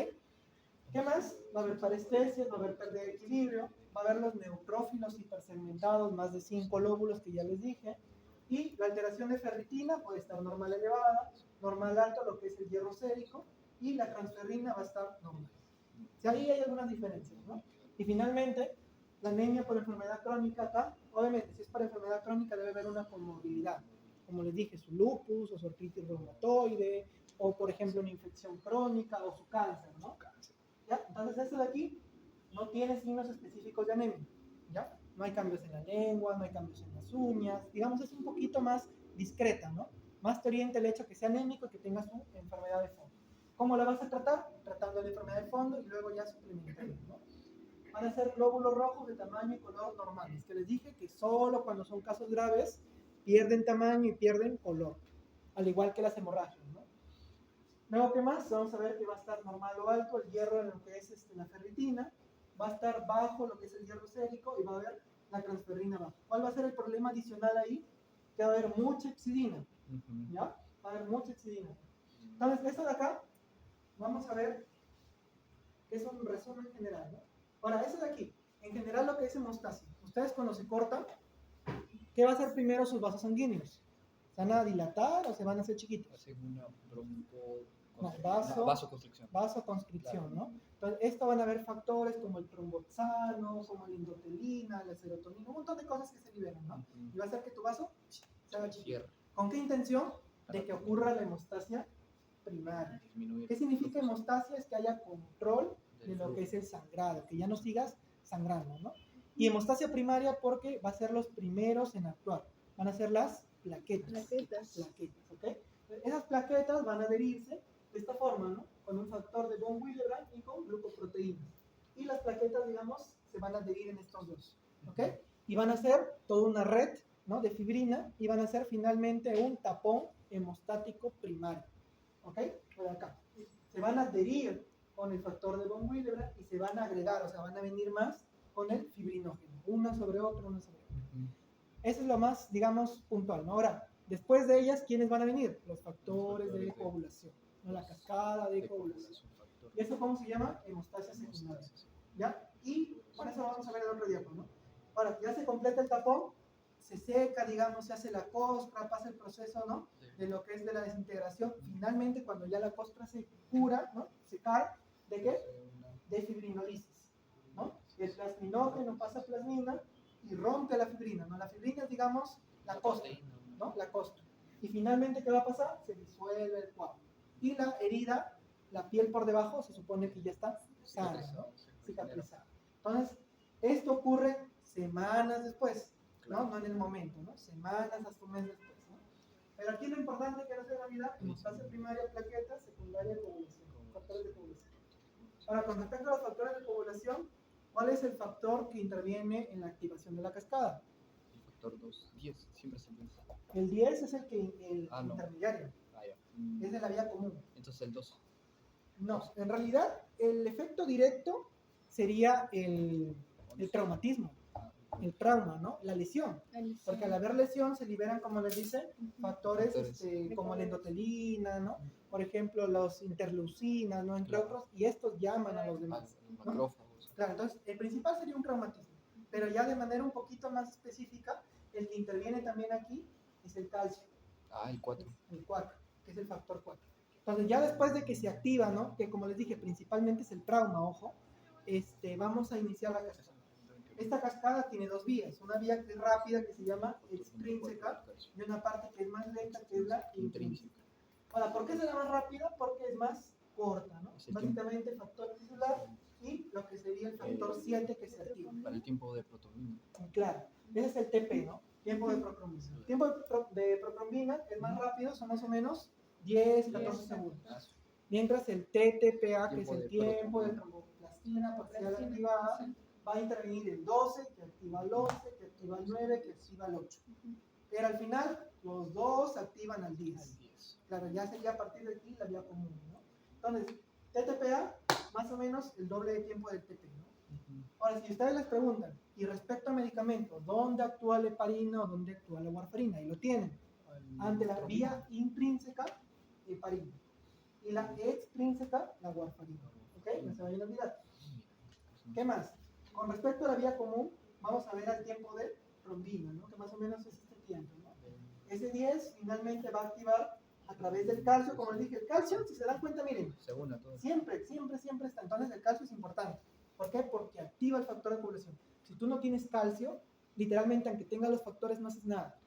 ¿Qué más? Va a haber parestesias, va a haber pérdida de equilibrio, va a haber los neutrófilos hipersegmentados, más de 5 lóbulos que ya les dije, y la alteración de ferritina puede estar normal elevada, normal alto, lo que es el hierro sérico, y la transferrina va a estar normal. O sea, ahí hay algunas diferencias, ¿no? Y finalmente, la anemia por enfermedad crónica acá, obviamente, si es para enfermedad crónica debe haber una comorbilidad, como les dije, su lupus o su artritis reumatoide, o por ejemplo una infección crónica o su cáncer, ¿no? ¿Ya? Entonces, esto de aquí no tiene signos específicos de anemia, ¿ya? No hay cambios en la lengua, no hay cambios en las uñas, digamos, es un poquito más discreta, ¿no? Más te orienta el hecho que sea anémico y que tenga su enfermedad de fondo. ¿Cómo la vas a tratar? Tratando la enfermedad de fondo y luego ya suplementando, ¿no? Van a ser glóbulos rojos de tamaño y color normales, que les dije que solo cuando son casos graves pierden tamaño y pierden color, al igual que las hemorragias, ¿no? Luego, ¿qué más? Vamos a ver que va a estar normal o alto el hierro en lo que es la ferritina, va a estar bajo lo que es el hierro sérico y va a haber la transferrina baja. ¿Cuál va a ser el problema adicional ahí? Que va a haber mucha hepsidina, ¿ya? Va a haber mucha hepsidina. Entonces, esto de acá, vamos a ver que es un resumen general, ¿no? Ahora, eso de aquí, en general lo que es hemostasia. Ustedes cuando se cortan, ¿qué va a hacer primero sus vasos sanguíneos? ¿Se van a dilatar o se van a hacer chiquitos? Hacen una bronco Vasoconstricción. vasoconstricción, Claro. ¿no? Entonces, esto van a haber factores como el tromboxano, como la endotelina, la serotonina, un montón de cosas que se liberan, ¿no? Y va a hacer que tu vaso se haga chiquito. Cierre. ¿Con qué intención? De que ocurra la hemostasia primaria. Disminuir. ¿Qué significa hemostasia? Es que haya control de Del lo que es flujo. el sangrado, que ya no sigas sangrando, ¿no? Y hemostasia primaria porque va a ser los primeros en actuar. Van a ser las plaquetas. Plaquetas. ¿Ok? Esas plaquetas van a adherirse de esta forma, ¿no? Con un factor de von Willebrand y con glucoproteínas. Y las plaquetas, digamos, se van a adherir en estos dos, ¿ok? Y van a ser toda una red, ¿no? De fibrina y van a ser finalmente un tapón hemostático primario, ¿ok? Por acá. Se van a adherir con el factor de von Willebrand y se van a agregar, o sea, van a venir más con el fibrinógeno, una sobre otra, una sobre otra. Eso es lo más, digamos, puntual, ¿no? Ahora, después de ellas, ¿quiénes van a venir? Los factores de coagulación, ¿no? La cascada de coagulación. ¿Y eso cómo se llama? Hemostasia secundaria, ¿ya? Y por eso vamos a ver el otro diapo, ¿no? Ahora, ya se completa el tapón, se seca, digamos, se hace la costra, pasa el proceso, ¿no? De lo que es de la desintegración. Finalmente, cuando ya la costra se cura, ¿no? Se cae, ¿de qué? De fibrinolisis, ¿no? El plasminógeno pasa a plasmina y rompe la fibrina, ¿no? La fibrina es, digamos, la costra, ¿no? La costra. Y finalmente, ¿qué va a pasar? Se disuelve el coágulo. Y la herida, la piel por debajo, se supone que ya está sana, ¿no? Cicatrizada. Entonces, esto ocurre semanas después, ¿no? No en el momento, ¿no? Semanas hasta un mes después, ¿no? Pero aquí lo importante que no se olvida, hemostasia primaria, plaquetas, secundaria, coagulación, factores de coagulación. Ahora, con respecto a los factores de coagulación, ¿cuál es el factor que interviene en la activación de la cascada? El factor 2, 10, siempre es el 10. El 10 es el No. intermediario, Ya. es de la vía común. Entonces el 2. No, en realidad el efecto directo sería el traumatismo, el trauma, ¿no? La lesión. Porque al haber lesión se liberan, como les dice, factores como la endotelina, ¿no? Por ejemplo, los interleucinas, ¿no? Entre otros, y estos llaman a los demás. Macrófagos. Claro, entonces el principal sería un traumatismo, pero ya de manera un poquito más específica, el que interviene también aquí es el calcio. El 4. El 4, que es el factor 4. Entonces ya después de que se activa, ¿no? Que como les dije, principalmente es el trauma, ojo, vamos a iniciar la cascada. Esta cascada tiene dos vías, una vía que es rápida que se llama extrínseca y una parte que es más lenta que es la intrínseca. Ahora, ¿por qué será más rápida? Porque es más corta, ¿no? Básicamente el factor tisular y lo que sería el factor 7 que se activa. Para el tiempo de protrombina. Claro, ese es el TP, ¿no? Tiempo de procrombina. El tiempo de procrombina es más rápido, son más o menos 10, 14 segundos. Mientras el TTPA, que es el tiempo de tromboplastina parcial activada, va a intervenir el 12, que activa el 11, que activa el 9, que activa el 8. Pero al final, los dos activan al 10. Claro, ya sería a partir de aquí la vía común, ¿no? Entonces, TTPA, más o menos el doble de tiempo del TP, ¿no? Ahora, si ustedes les preguntan, y respecto a medicamentos, ¿dónde actúa la heparina o dónde actúa la warfarina? Y lo tienen. Ante la vía intrínseca, heparina. Y la extrínseca, la warfarina. ¿Ok? No se vayan a olvidar. ¿Qué más? Con respecto a la vía común, vamos a ver al tiempo de trombina, ¿no? Que más o menos es este tiempo, ¿no? Ese 10 finalmente va a activar a través del calcio, como les dije, el calcio, si se dan cuenta, miren, siempre está. Entonces el calcio es importante. ¿Por qué? Porque activa el factor de coagulación. Si tú no tienes calcio, literalmente, aunque tengas los factores, no haces nada,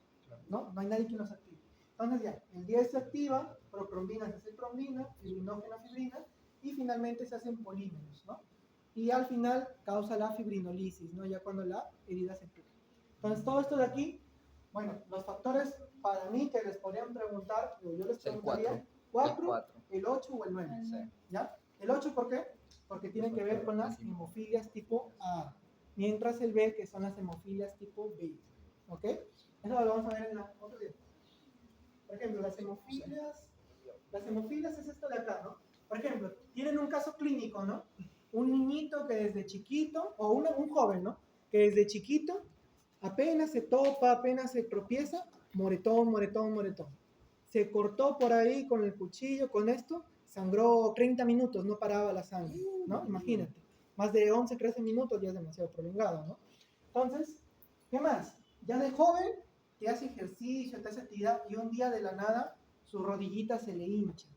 ¿no? No hay nadie que los active. Entonces ya, el 10 se activa, procrombina se hace trombina, fibrinógeno fibrina, y finalmente se hacen polímeros, ¿no? Y al final causa la fibrinolisis, ¿no? Ya cuando la herida se cura. Entonces todo esto de aquí, bueno, los factores para mí que les podrían preguntar, yo les preguntaría, 4, el 8 o el 9, ¿ya? El 8, ¿por qué? Porque tiene que ver con las hemofilias tipo A, mientras el B, que son las hemofilias tipo B, ¿ok? Eso lo vamos a ver en otro día. Por ejemplo, las hemofilias es esto de acá, ¿no? Por ejemplo, tienen un caso clínico, ¿no? Un niñito que desde chiquito, o un joven, ¿no? Que desde chiquito apenas se topa, apenas se tropieza, moretón. Se cortó por ahí con el cuchillo, con esto, sangró 30 minutos, no paraba la sangre, ¿no? Imagínate, más de 11, 13 minutos ya es demasiado prolongado, ¿no? Entonces, ¿qué más? Ya de joven, te hace ejercicio, te hace actividad, y un día de la nada, su rodillita se le hincha.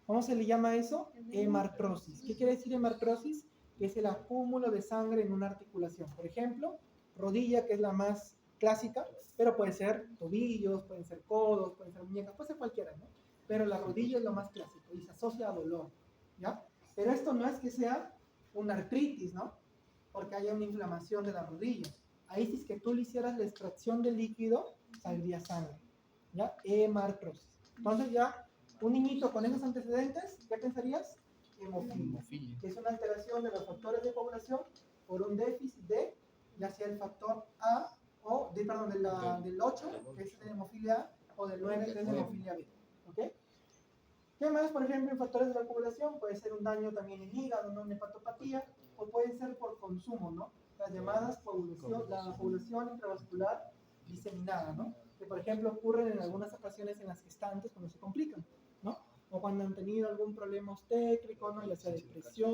¿Cómo se le llama eso? Hemartrosis. ¿Qué quiere decir hemartrosis? Que es el acúmulo de sangre en una articulación. Por ejemplo, rodilla, que es la más clásica, pero puede ser tobillos, pueden ser codos, pueden ser muñecas, puede ser cualquiera, ¿no? Pero la rodilla es lo más clásico y se asocia a dolor, ¿ya? Pero esto no es que sea una artritis, ¿no? Porque haya una inflamación de la rodilla. Ahí si es que tú le hicieras la extracción de líquido, saldría sangre, ¿ya? Hemartrosis. Entonces ya, un niñito con esos antecedentes, ¿qué pensarías? Hemofilia, que es una alteración de los factores de coagulación por un déficit de, ya sea el factor A, o del 8, que es de hemofilia A, o del 9, que es de hemofilia B, ¿ok? ¿Qué más, por ejemplo, en factores de la coagulación? Puede ser un daño también en hígado, ¿no? Una hepatopatía, o puede ser por consumo, ¿no? Las llamadas la coagulación intravascular diseminada, ¿no? Que, por ejemplo, ocurren en algunas ocasiones en las gestantes cuando se complican, ¿no? O cuando han tenido algún problema obstétrico, ¿no? Ya sea depresión,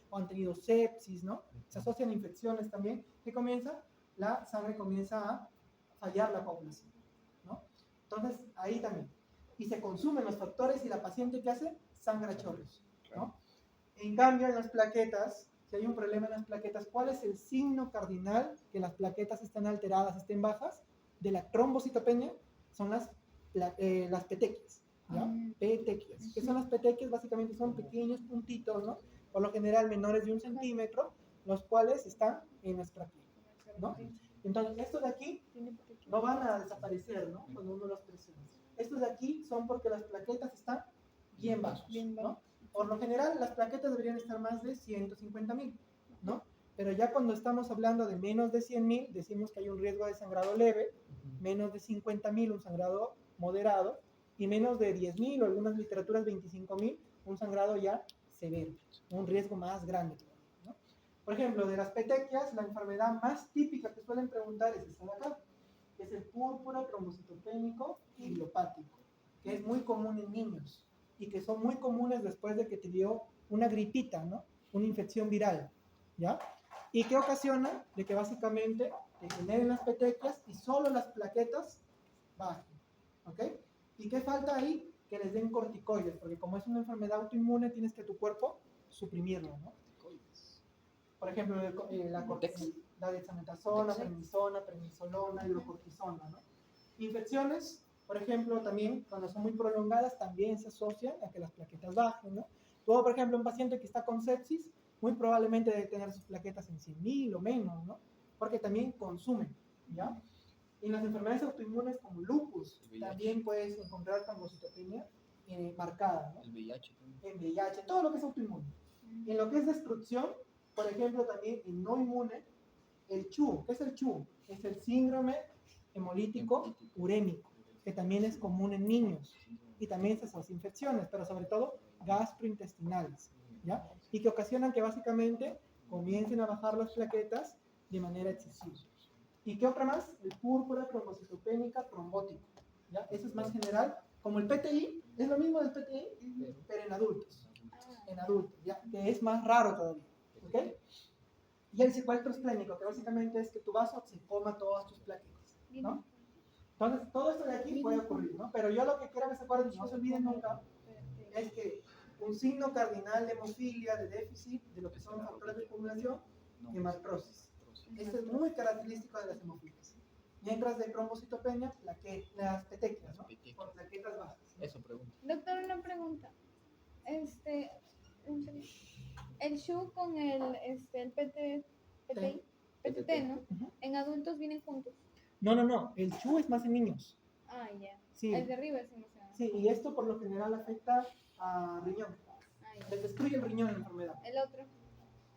o han tenido sepsis, ¿no? Se asocian infecciones también. ¿Qué comienza? La sangre comienza a fallar la coagulación, ¿no? Entonces, ahí también. Y se consumen los factores y la paciente, ¿qué hace? Sangra a chorros, ¿no? En cambio, en las plaquetas, si hay un problema en las plaquetas, ¿cuál es el signo cardinal que las plaquetas estén alteradas, estén bajas? De la trombocitopenia son las petequias, ¿ya? Petequias. ¿Qué son las petequias? Básicamente son pequeños puntitos, ¿no? Por lo general menores de 1 centímetro, los cuales están en nuestra piel, ¿no? Entonces, estos de aquí no van a desaparecer, ¿no? Cuando uno los presiona. Estos de aquí son porque las plaquetas están bien bajas, ¿no? Por lo general, las plaquetas deberían estar más de 150.000, ¿no? Pero ya cuando estamos hablando de menos de 100.000, decimos que hay un riesgo de sangrado leve, menos de 50.000, un sangrado moderado, y menos de 10.000 o algunas literaturas 25.000, un sangrado ya severo, un riesgo más grande, ¿no? Por ejemplo, de las petequias, la enfermedad más típica que suelen preguntar es esta de acá, que es el púrpura trombocitopénico idiopático, que es muy común en niños y que son muy comunes después de que te dio una gripita, ¿no? Una infección viral, ¿ya? Y que ocasiona de que básicamente te generen las petequias y solo las plaquetas bajen, ¿ok? ¿Y qué falta ahí? Que les den corticoides, porque como es una enfermedad autoinmune, tienes que tu cuerpo suprimirlo, ¿no? Por ejemplo, la dexametasona, prednisona, prednisolona, hidrocortisona, ¿no? Infecciones, por ejemplo, también cuando son muy prolongadas, también se asocian a que las plaquetas bajen, ¿no? Luego, por ejemplo, un paciente que está con sepsis, muy probablemente debe tener sus plaquetas en 100.000 o menos, ¿no? Porque también consumen, ¿ya? Y en las enfermedades autoinmunes como lupus, también puedes encontrar trombocitopenia marcada, ¿no? El VIH. En VIH, todo lo que es autoinmune. Y en lo que es destrucción, por ejemplo, también en no inmune, el CHU. ¿Qué es el CHU? Es el síndrome hemolítico urémico, que también es común en niños y también se asocia a infecciones, pero sobre todo gastrointestinales, ¿ya? Y que ocasionan que básicamente comiencen a bajar las plaquetas de manera excesiva. ¿Y qué otra más? El púrpura trombocitopénica trombótico, ¿ya? Eso es más general, como el PTI, es lo mismo del PTI, pero en adultos, ¿ya? Que es más raro todavía, ¿ok? Y el secuestro esclénico, que básicamente es que tu vaso se coma todas tus plaquetas, ¿no? Entonces, todo esto de aquí puede ocurrir, ¿no? Pero yo lo que quiero que se acuerden, no se olviden nunca, es que un signo cardinal de hemofilia, de déficit, de lo que son factores de acumulación, hemartrosis. Esto es muy característico de las hemofilias. Mientras de trombocitopenia, las petequias, ¿no? Por plaquetas bajas. Eso pregunto. Doctor, una pregunta. El SHU con el PTT, ¿no? Ujú. En adultos vienen juntos. No. El CHU es más en niños. Ah, ya. Sí. El de arriba es emocionante. Sí, y esto por lo general afecta a riñón. Ah, ya. Les destruye el riñón en la enfermedad. El otro.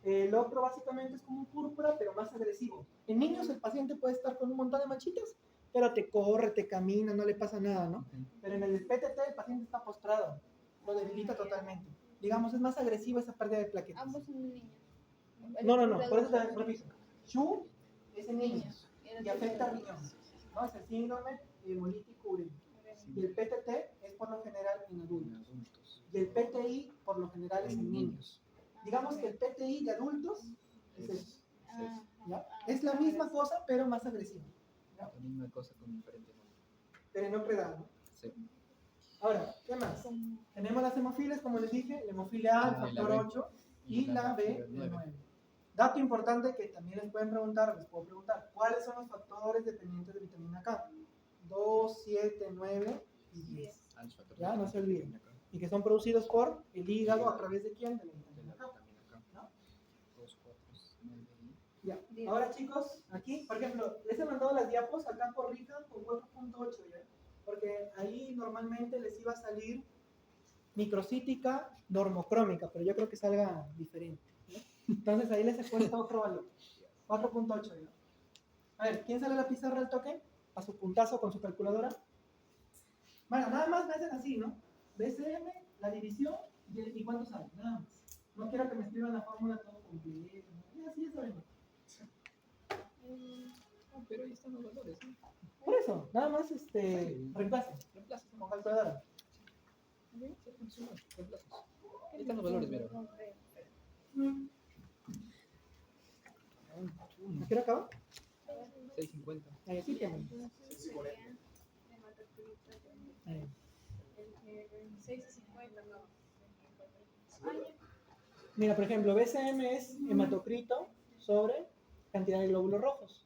El otro básicamente es como un púrpura, pero más agresivo. En niños el paciente puede estar con un montón de manchitas, pero te corre, te camina, no le pasa nada, ¿no? Pero en el PTT el paciente está postrado, lo debilita totalmente. Digamos, es más agresiva esa pérdida de plaquetas. Ambos son niños. No, por eso te repito. SHU es en niños y afecta al riñón, ¿no? Es el síndrome hemolítico urémico. Y el PTT es por lo general en adultos. Y el PTI por lo general es en niños. Digamos que el PTI de adultos es eso, ¿ya? Es la misma cosa, pero más agresiva, ¿ya? La misma cosa con diferente nombre. Pero no predado, ¿no? Sí. Ahora, ¿qué más? Tenemos las hemofilas, como les dije, la hemofilia A, el Ah, y la factor B. 8, y la B, el 9. Dato importante que también les pueden preguntar, les puedo preguntar, ¿cuáles son los factores dependientes de vitamina K? 2, 7, 9 y 10. Ah, los factores Ya, de no se olviden. vitamina K. Y que son producidos por el hígado a través de quién? De la De vitamina la K. vitamina K. ¿No? 2, 4, 9 y... Ya. 10. Ahora chicos, aquí, por ejemplo, les he mandado las diapos, acá corrijan con 4.8, ¿ya? Porque ahí normalmente les iba a salir microcítica normocrómica, pero yo creo que salga diferente, ¿no? Entonces ahí les he puesto otro valor, 4.8, ¿ya? A ver, ¿quién sale a la pizarra al toque? A su puntazo con su calculadora. Bueno, nada más me hacen así, ¿no? BCM, la división y cuánto sale, nada más. No quiero que me escriban la fórmula todo completo, ¿no? Así ya sabemos. Ah, pero ahí están los valores, ¿no? Por eso, nada más reemplacen Reemplazas, con ¿no? calculadora. Reemplazas. Ahí están los valores, mira. ¿A qué hora acaba? 6.50. Ahí sí tienen. Ahí. 6.50, no. Mira, por ejemplo, BCM es hematocrito sobre cantidad de glóbulos rojos.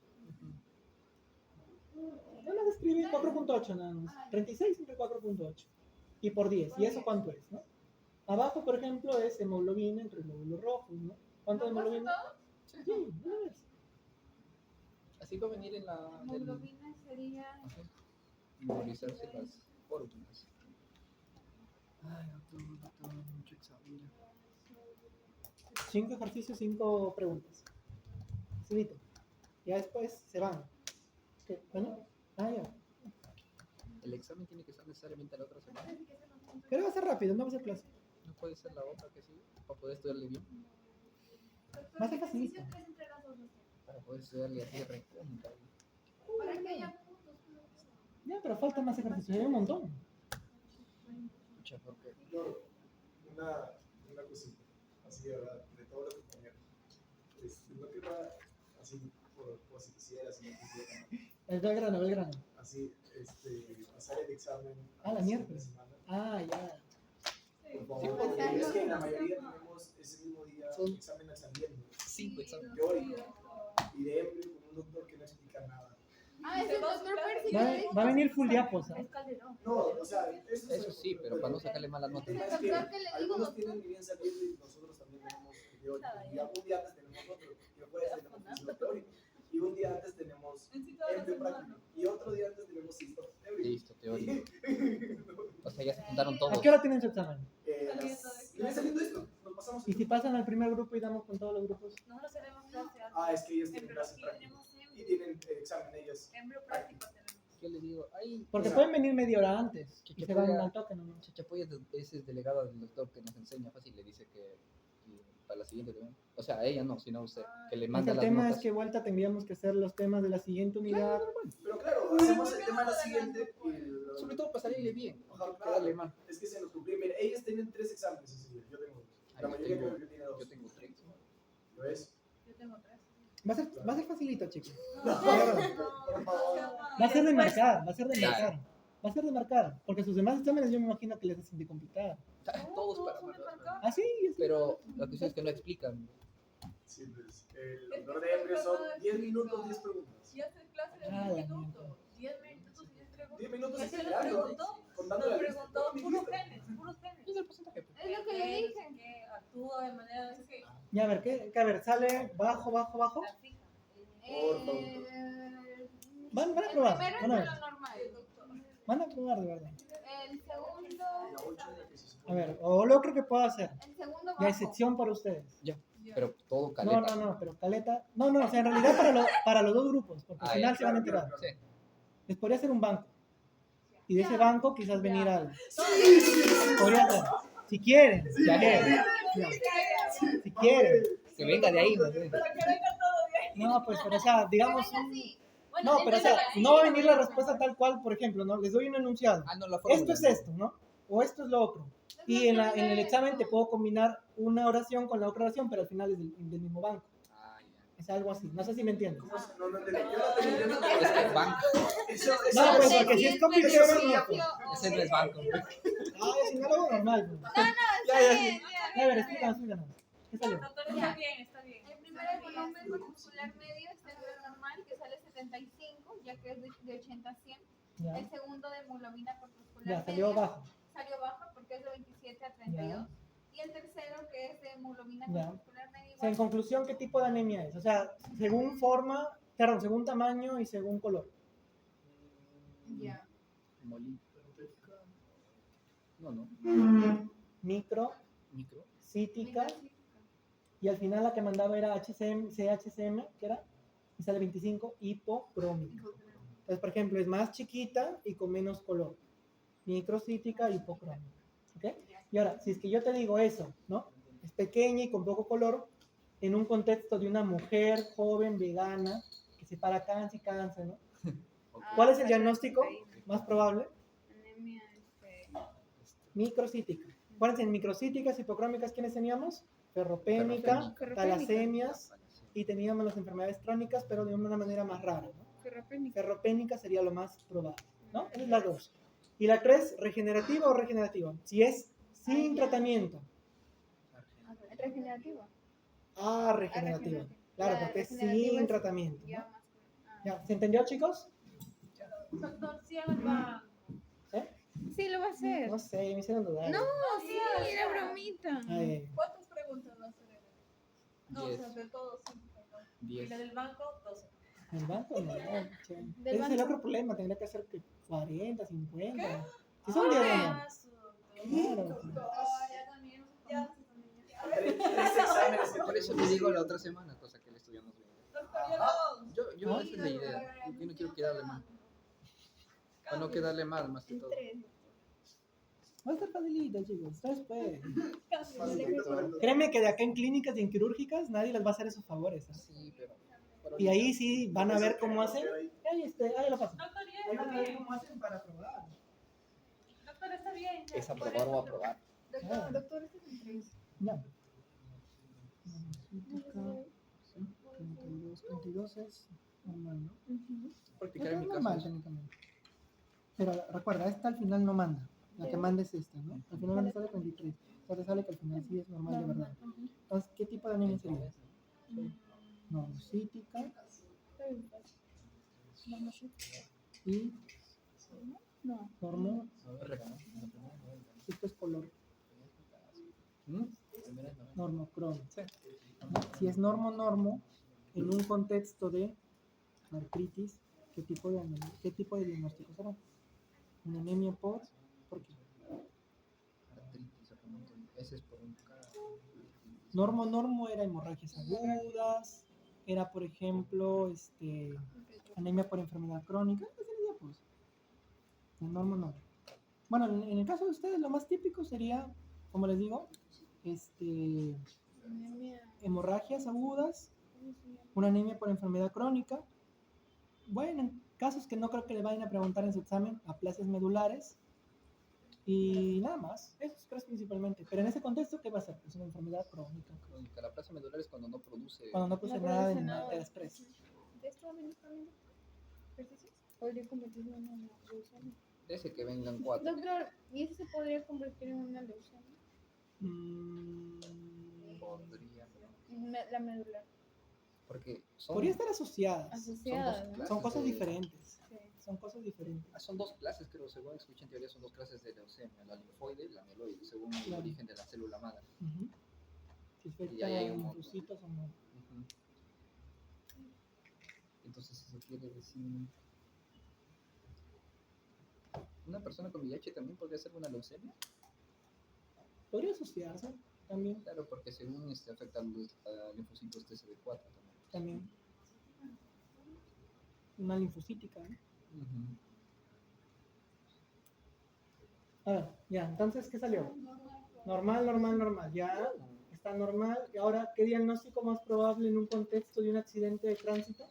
Nada más escribe 4.8 nada más. 36 entre 4.8. Y por 10. ¿Y eso cuánto es, no? Abajo, por ejemplo, es hemoglobina entre glóbulos rojos, ¿no? ¿Cuánto de hemoglobina? Sí, una vez. Así va a venir en la... del- Hemoglobina sería. Ajá. Memorizarse las fórmulas. Ay, doctor, mucho examen ya. 5 ejercicios, 5 preguntas. Facilito. Ya después se van. ¿Qué? ¿Bueno? Ah, ya. El examen tiene que ser necesariamente la otra semana. Pero va a ser rápido, no va a ser clase. No puede ser la otra que sí, para poder estudiarle bien. Va a ser facilito. Para poder estudiarle así recontra. Para que haya puntos. Ya, pero falta más ejercicios. Hay un montón. Escucha, porque Yo, una cosita, así de verdad, de todos los compañeros. No querrá, así, por si quisiera, si no quisiera, El Belgrano, Belgrano. así, pasar el examen. Ah, la siguiente miércoles. semana. Ah, ya. Por favor, porque es que la mayoría tenemos ese mismo día Son- examen al saliendo, 5 exámenes. teórico, y de embrio con un doctor que no explica nada. Ah, es el doctor Percy. Va a venir full diapos, ¿ah? Es Calderón. No, o sea, Eso sí, pero para no sacarle malas El notas. tema es que algunos tienen ni bien saliendo y nosotros también tenemos teórico. Un día antes tenemos otro, y después tenemos físico teórico. Y un día antes tenemos embrio práctico. Y otro día antes tenemos cisto teórico. Listo, teórico. O sea, ya se juntaron ¿A todos. qué hora tienen su examen? ¿Viene saliendo esto? Nos pasamos. Y si pasan al primer grupo y damos con todos los grupos. Nosotros tenemos clase. Ah, es que ellos tienen Embrio, clase aquí práctica. tenemos Y tienen examen ellos. embrio práctico tenemos. ¿Qué les digo? Ahí, Porque O sea, pueden venir media hora antes. Y se van Chichapoya- al toque, ¿no? Chachapoya ese es delegada del doctor que nos enseña fácil, le dice que para la siguiente también. O sea, a ella no, sino a usted, que le manda El las tema notas. es que vuelta tendríamos que hacer los temas de la siguiente unidad. Pero claro, hacemos el tema de la siguiente. Y Sobre todo para salirle bien, Ajá, no quedarle claro. mal. Es que se nos cumplió. Mira, ellos tienen 3 exámenes ese día. Yo tengo 2. La Yo mayoría tengo- creo que tiene 2. Yo tengo 3. ¿Lo ves? Yo tengo 3. Va a ser facilito, chicos. Por favor. Va a ser de marcar, va a ser de marcar. Va a ser de marcar. Porque sus demás exámenes yo me imagino que les hacen de complicar. Todos para marcar. Ah, sí, sí. Pero la cuestión es que no explican. Sí, pues, el doctor de embrio son 10 minutos, 10 preguntas. Y hace clase de Ah, la 10 minutos. 10 minutos y 10 preguntas. 10 minutos ¿Y y se nos estudiando, preguntó? contando Nos la lista. preguntó puros genes, puros genes. Es el porcentaje. Es lo que le dije. Que actúa de manera de que Ya, a ver, ¿qué? A ver, sale bajo, bajo, bajo. la fija. Por favor. Van a El probar. primero Van a es ver. lo normal. Van a probar, de verdad. El segundo. La 8 es la que se supone. A ver, o lo creo que puedo hacer. El segundo Ya, bajo. excepción para ustedes. Pero todo No, caleta. no, pero caleta. No, o sea, en realidad para los dos grupos, porque al Ah, final ya, se van a claro, enterar. Sí. Les podría hacer un banco. Y de ese banco quizás venir al. Sí, sí, sí. Podría ser. Si quieren, si Ya, quieren. Ya. Si quieren. Que venga de ahí, ¿no? Para que venga todo bien. No, pues, pero o sea, digamos. Que venga así. Bueno, No, pero o sea, entonces, no va a venir la respuesta tal cual, por ejemplo, ¿no? Les doy un enunciado. Ah, no, la fórmula. Esto es esto, ¿no? O esto es lo otro. Y en el examen te puedo combinar una oración con la otra oración, pero al final es del mismo banco. Ah, ya. Es algo así. No sé si me entiendes. ¿Cómo se- No, no entendí. Yo no tengo- yo no tengo- Es que es banco. Eso, No, pues sé porque si si es es copy eso paste, sí, no. ya, Pues. Ese no es banco. Ah, si no lo hago normal. Pues. Está Ya, bien, Ya, a ver, explícanos. ¿Qué salió? Doctor, Ya. está bien, está bien. El primer volumen corpuscular medio es el normal, que sale 75, ya que es de 80 a 100. Ya, El segundo de hemoglobina ya corpuscular salió media bajo. salió bajo porque es de 27 a 32. Y el tercero, que es de hemoglobina Ya. corpuscular media, O sea, en igual. conclusión, ¿qué tipo de anemia es? O sea, según forma, perdón, según tamaño y según color. Ya. Molí. No, no. Micro, Micro. cítica, y al final la que mandaba era HCM, CHCM, ¿qué era? Y sale 25, hipocrómica. Entonces, por ejemplo, es más chiquita y con menos color. Microcítica, hipocrómica. ¿Ok? Y ahora, si es que yo te digo eso, ¿no? Es pequeña y con poco color, en un contexto de una mujer joven, vegana, que se para cáncer y cáncer, ¿no? ¿Cuál es el diagnóstico más probable? Anemia, Microcítica. Acuérdense, en microcíticas, hipocrómicas, ¿quiénes teníamos? Ferropénica, Ferropénica. talasemias, y teníamos las enfermedades crónicas, pero de una manera más rara, ¿no? Ferropénica sería lo más probable, ¿no? Esa es la 2. ¿Y la 3, regenerativa o regenerativa? Si es sin tratamiento. regenerativa. Regenerativa. Claro, porque es regenerativa sin es tratamiento, ¿no? Ya más. Ya, ¿se entendió, chicos? Doctor, sí haga el banco. ¿Eh? Sí, lo va a hacer. No sé, me hicieron dudar. No, sí, era bromita. Ay, ¿Cuántas preguntas va a hacer? No, o sea, 10. de todos, sí. Y 10. la del banco, 12. el banco no. Che. Del Ese es el banco. otro problema, tendría que hacer que 40, 50. Si son 10 Paso, Claro. doctor. Ya también, ya. Tres exámenes que Por eso tenemos. te digo la otra semana, cosa que el estudio nos viene. Doctor, ya no. Yo esa es la idea. Yo no quiero quedarle mal. Para no quedarle mal, más que todo. Va a estar facilito, chicos. Ustedes pueden. Facilito, doctor. Créeme que de acá en clínicas y en quirúrgicas nadie les va a hacer esos favores. ¿eh? Sí, pero. Y ahí sí van a ver cómo hacen. Ahí lo pasan. Doctor, ya Ahí está van a ver bien. cómo hacen para probar. Doctor, está bien. ya. ¿Es aprobar o aprobar? Doctor, este es un 3. Ya. 32 es normal, ¿no? Practicar en mi Es normal, casa. técnicamente. Pero recuerda, esta al final no manda. La que manda es esta, ¿no? Al final no sale 33. O sea, te sale que al final sí es normal de verdad. Entonces, ¿qué tipo de anemia sería? Normocítica y No. normo. Esto es color. ¿Mm? Normocromo. Si es normo, en un contexto de artritis, ¿qué tipo de anemia? ¿Qué tipo de diagnóstico será? ¿Una anemia por qué? Artritis, ese es por un Normo era hemorragias agudas, era por ejemplo anemia por enfermedad crónica, ¿qué sería pues? El normo. Bueno, en el caso de ustedes lo más típico sería, como les digo, hemorragias agudas, una anemia por enfermedad crónica. Bueno, en casos que no creo que le vayan a preguntar en su examen, aplasias medulares y nada más, esos tres principalmente. Pero en ese contexto, ¿qué va a ser? Es una enfermedad crónica. crónica. La plaza medular es cuando no produce. Cuando no puse No nada produce de nada. estrés. ¿De esto también está viendo ejercicios? ¿Podría convertirlo en una leucemia? De ese que vengan 4. Doctor, ¿y eso se podría convertir en una leucemia? Podría. La medular. Porque son. Podría estar asociadas. Asociada, ¿no? Son cosas de- diferentes. Sí. Son cosas diferentes. Son dos clases, creo, según escuché en teoría, son dos clases de leucemia, la linfoide y la mieloide, según el Claro. origen de la célula madre. Ujú. Si Y ahí hay un afecta montón. linfocitos o no. Entonces eso quiere decir... ¿Una persona con VIH también podría ser una leucemia? Podría asociarse también. Claro, porque según afecta a los linfocitos TCD4 también. También. Una linfocítica, ¿no? A ver, ya, entonces, ¿qué salió? Normal, ya, está normal. Y ahora, ¿qué diagnóstico más probable en un contexto de un accidente de tránsito?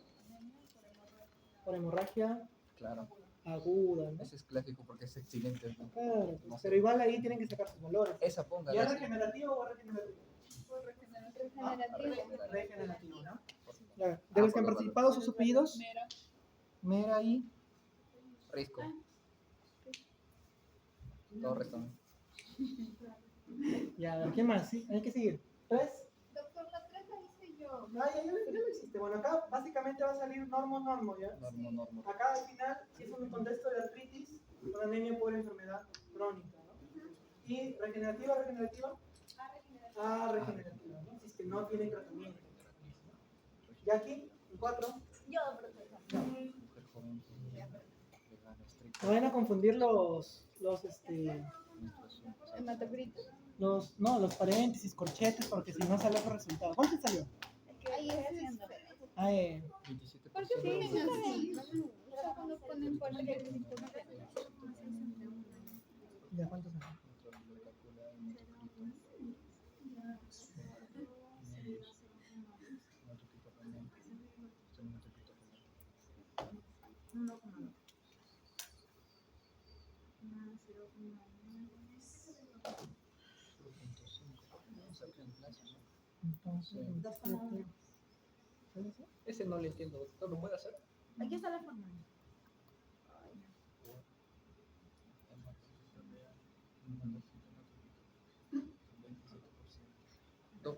Por hemorragia Claro, aguda, ¿no? ese es clásico porque es excelente. ¿no? Claro, No sé. pero igual ahí tienen que sacar sus valores. Esa ponga. ¿Ya regenerativo o regenerativo? Regenerativa. Regenerativo, ¿no? Ya, de los que por han los participado, sus apellidos. Mera. Mera ahí. Risco. Torres también. Ya, ¿qué más? Sí, hay que seguir. 3. Doctor, la 3 la hice yo. Ah, ya lo hiciste. Bueno, acá básicamente va a salir normo, ¿ya? Normo. Acá al final sí es un contexto de artritis, una anemia por enfermedad crónica, ¿no? Y regenerativa. Ah, regenerativa, ¿no? Si es que no tiene tratamiento. Y aquí, el 4. Yo, profesor. Mujer joven. Vegana, estricta. No vayan a confundir los Menstruación. Hematocrito. los paréntesis, corchetes, porque si no sale otro resultado. ¿Cuánto salió? Ahí estoy haciendo. Ah, 27%. ¿Por qué ponen así? O sea, cuando ponen cualquier ya, ¿cuánto salió? Entonces, 27. ¿Sale eso? Ese no lo entiendo, doctor, ¿lo puede hacer? Aquí está la fórmula.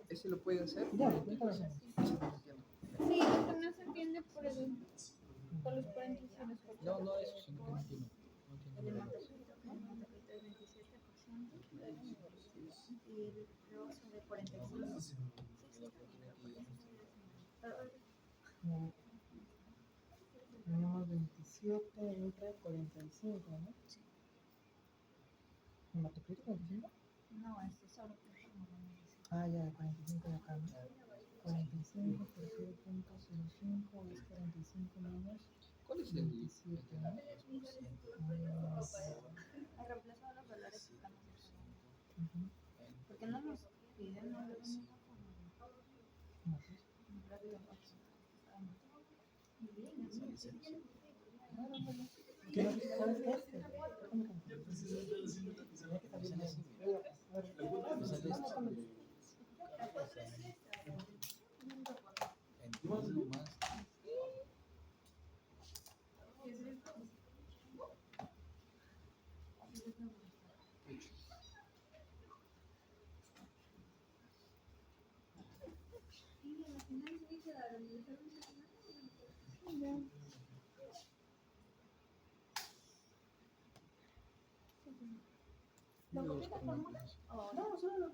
¿Ese lo puede hacer? Ya, No, ya está bien. ese no lo entiendo. Sí, lo que no se entiende por los paréntesis y los corchetes. No, eso sí, no entiendo. No entiendo. No. Tenemos 27 entre 45, ¿no? ¿Hematocrito 45? No, este solo. Ah, ya, 45 de acá, ¿no? 45 por 0.05 es 45 menos ¿Cuál es el 27, ¿no? Ha reemplazado los valores que estamos usando. Ujú. Porque no nos piden, no le vamos a No sé. ¿Qué? ¿Sabes qué? Tenía que salir bien. A ver. ¿Lo copias la fórmula? No, solo lo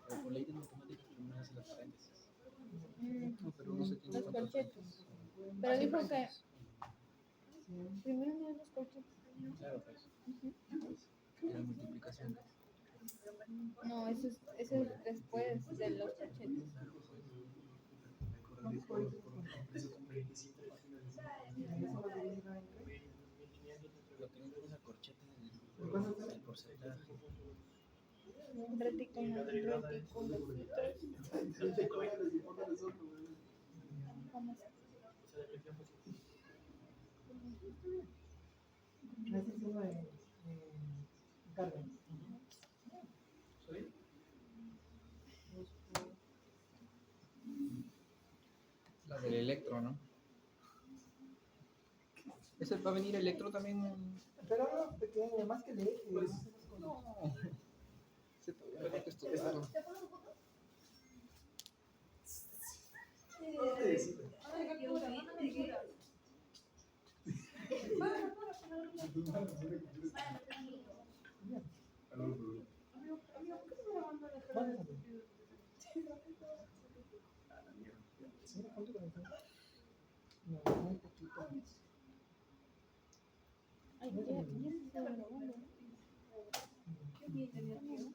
Pero por ley de matemáticas primero hace las paréntesis. No, pero no se tiene Los cuántos corchetes. son. Pero dijo que primero no los corchetes. Claro, pues. Era multiplicación. No, eso es después de los corchetes. Lo que no es la corcheta del porcentaje. La del electro, ¿no? ¿Ese va a venir electro también? Pero no, pequeño, más que leche. No. Se todavía me falta estudiarlo. Ay, ya se está grabando. Qué bien,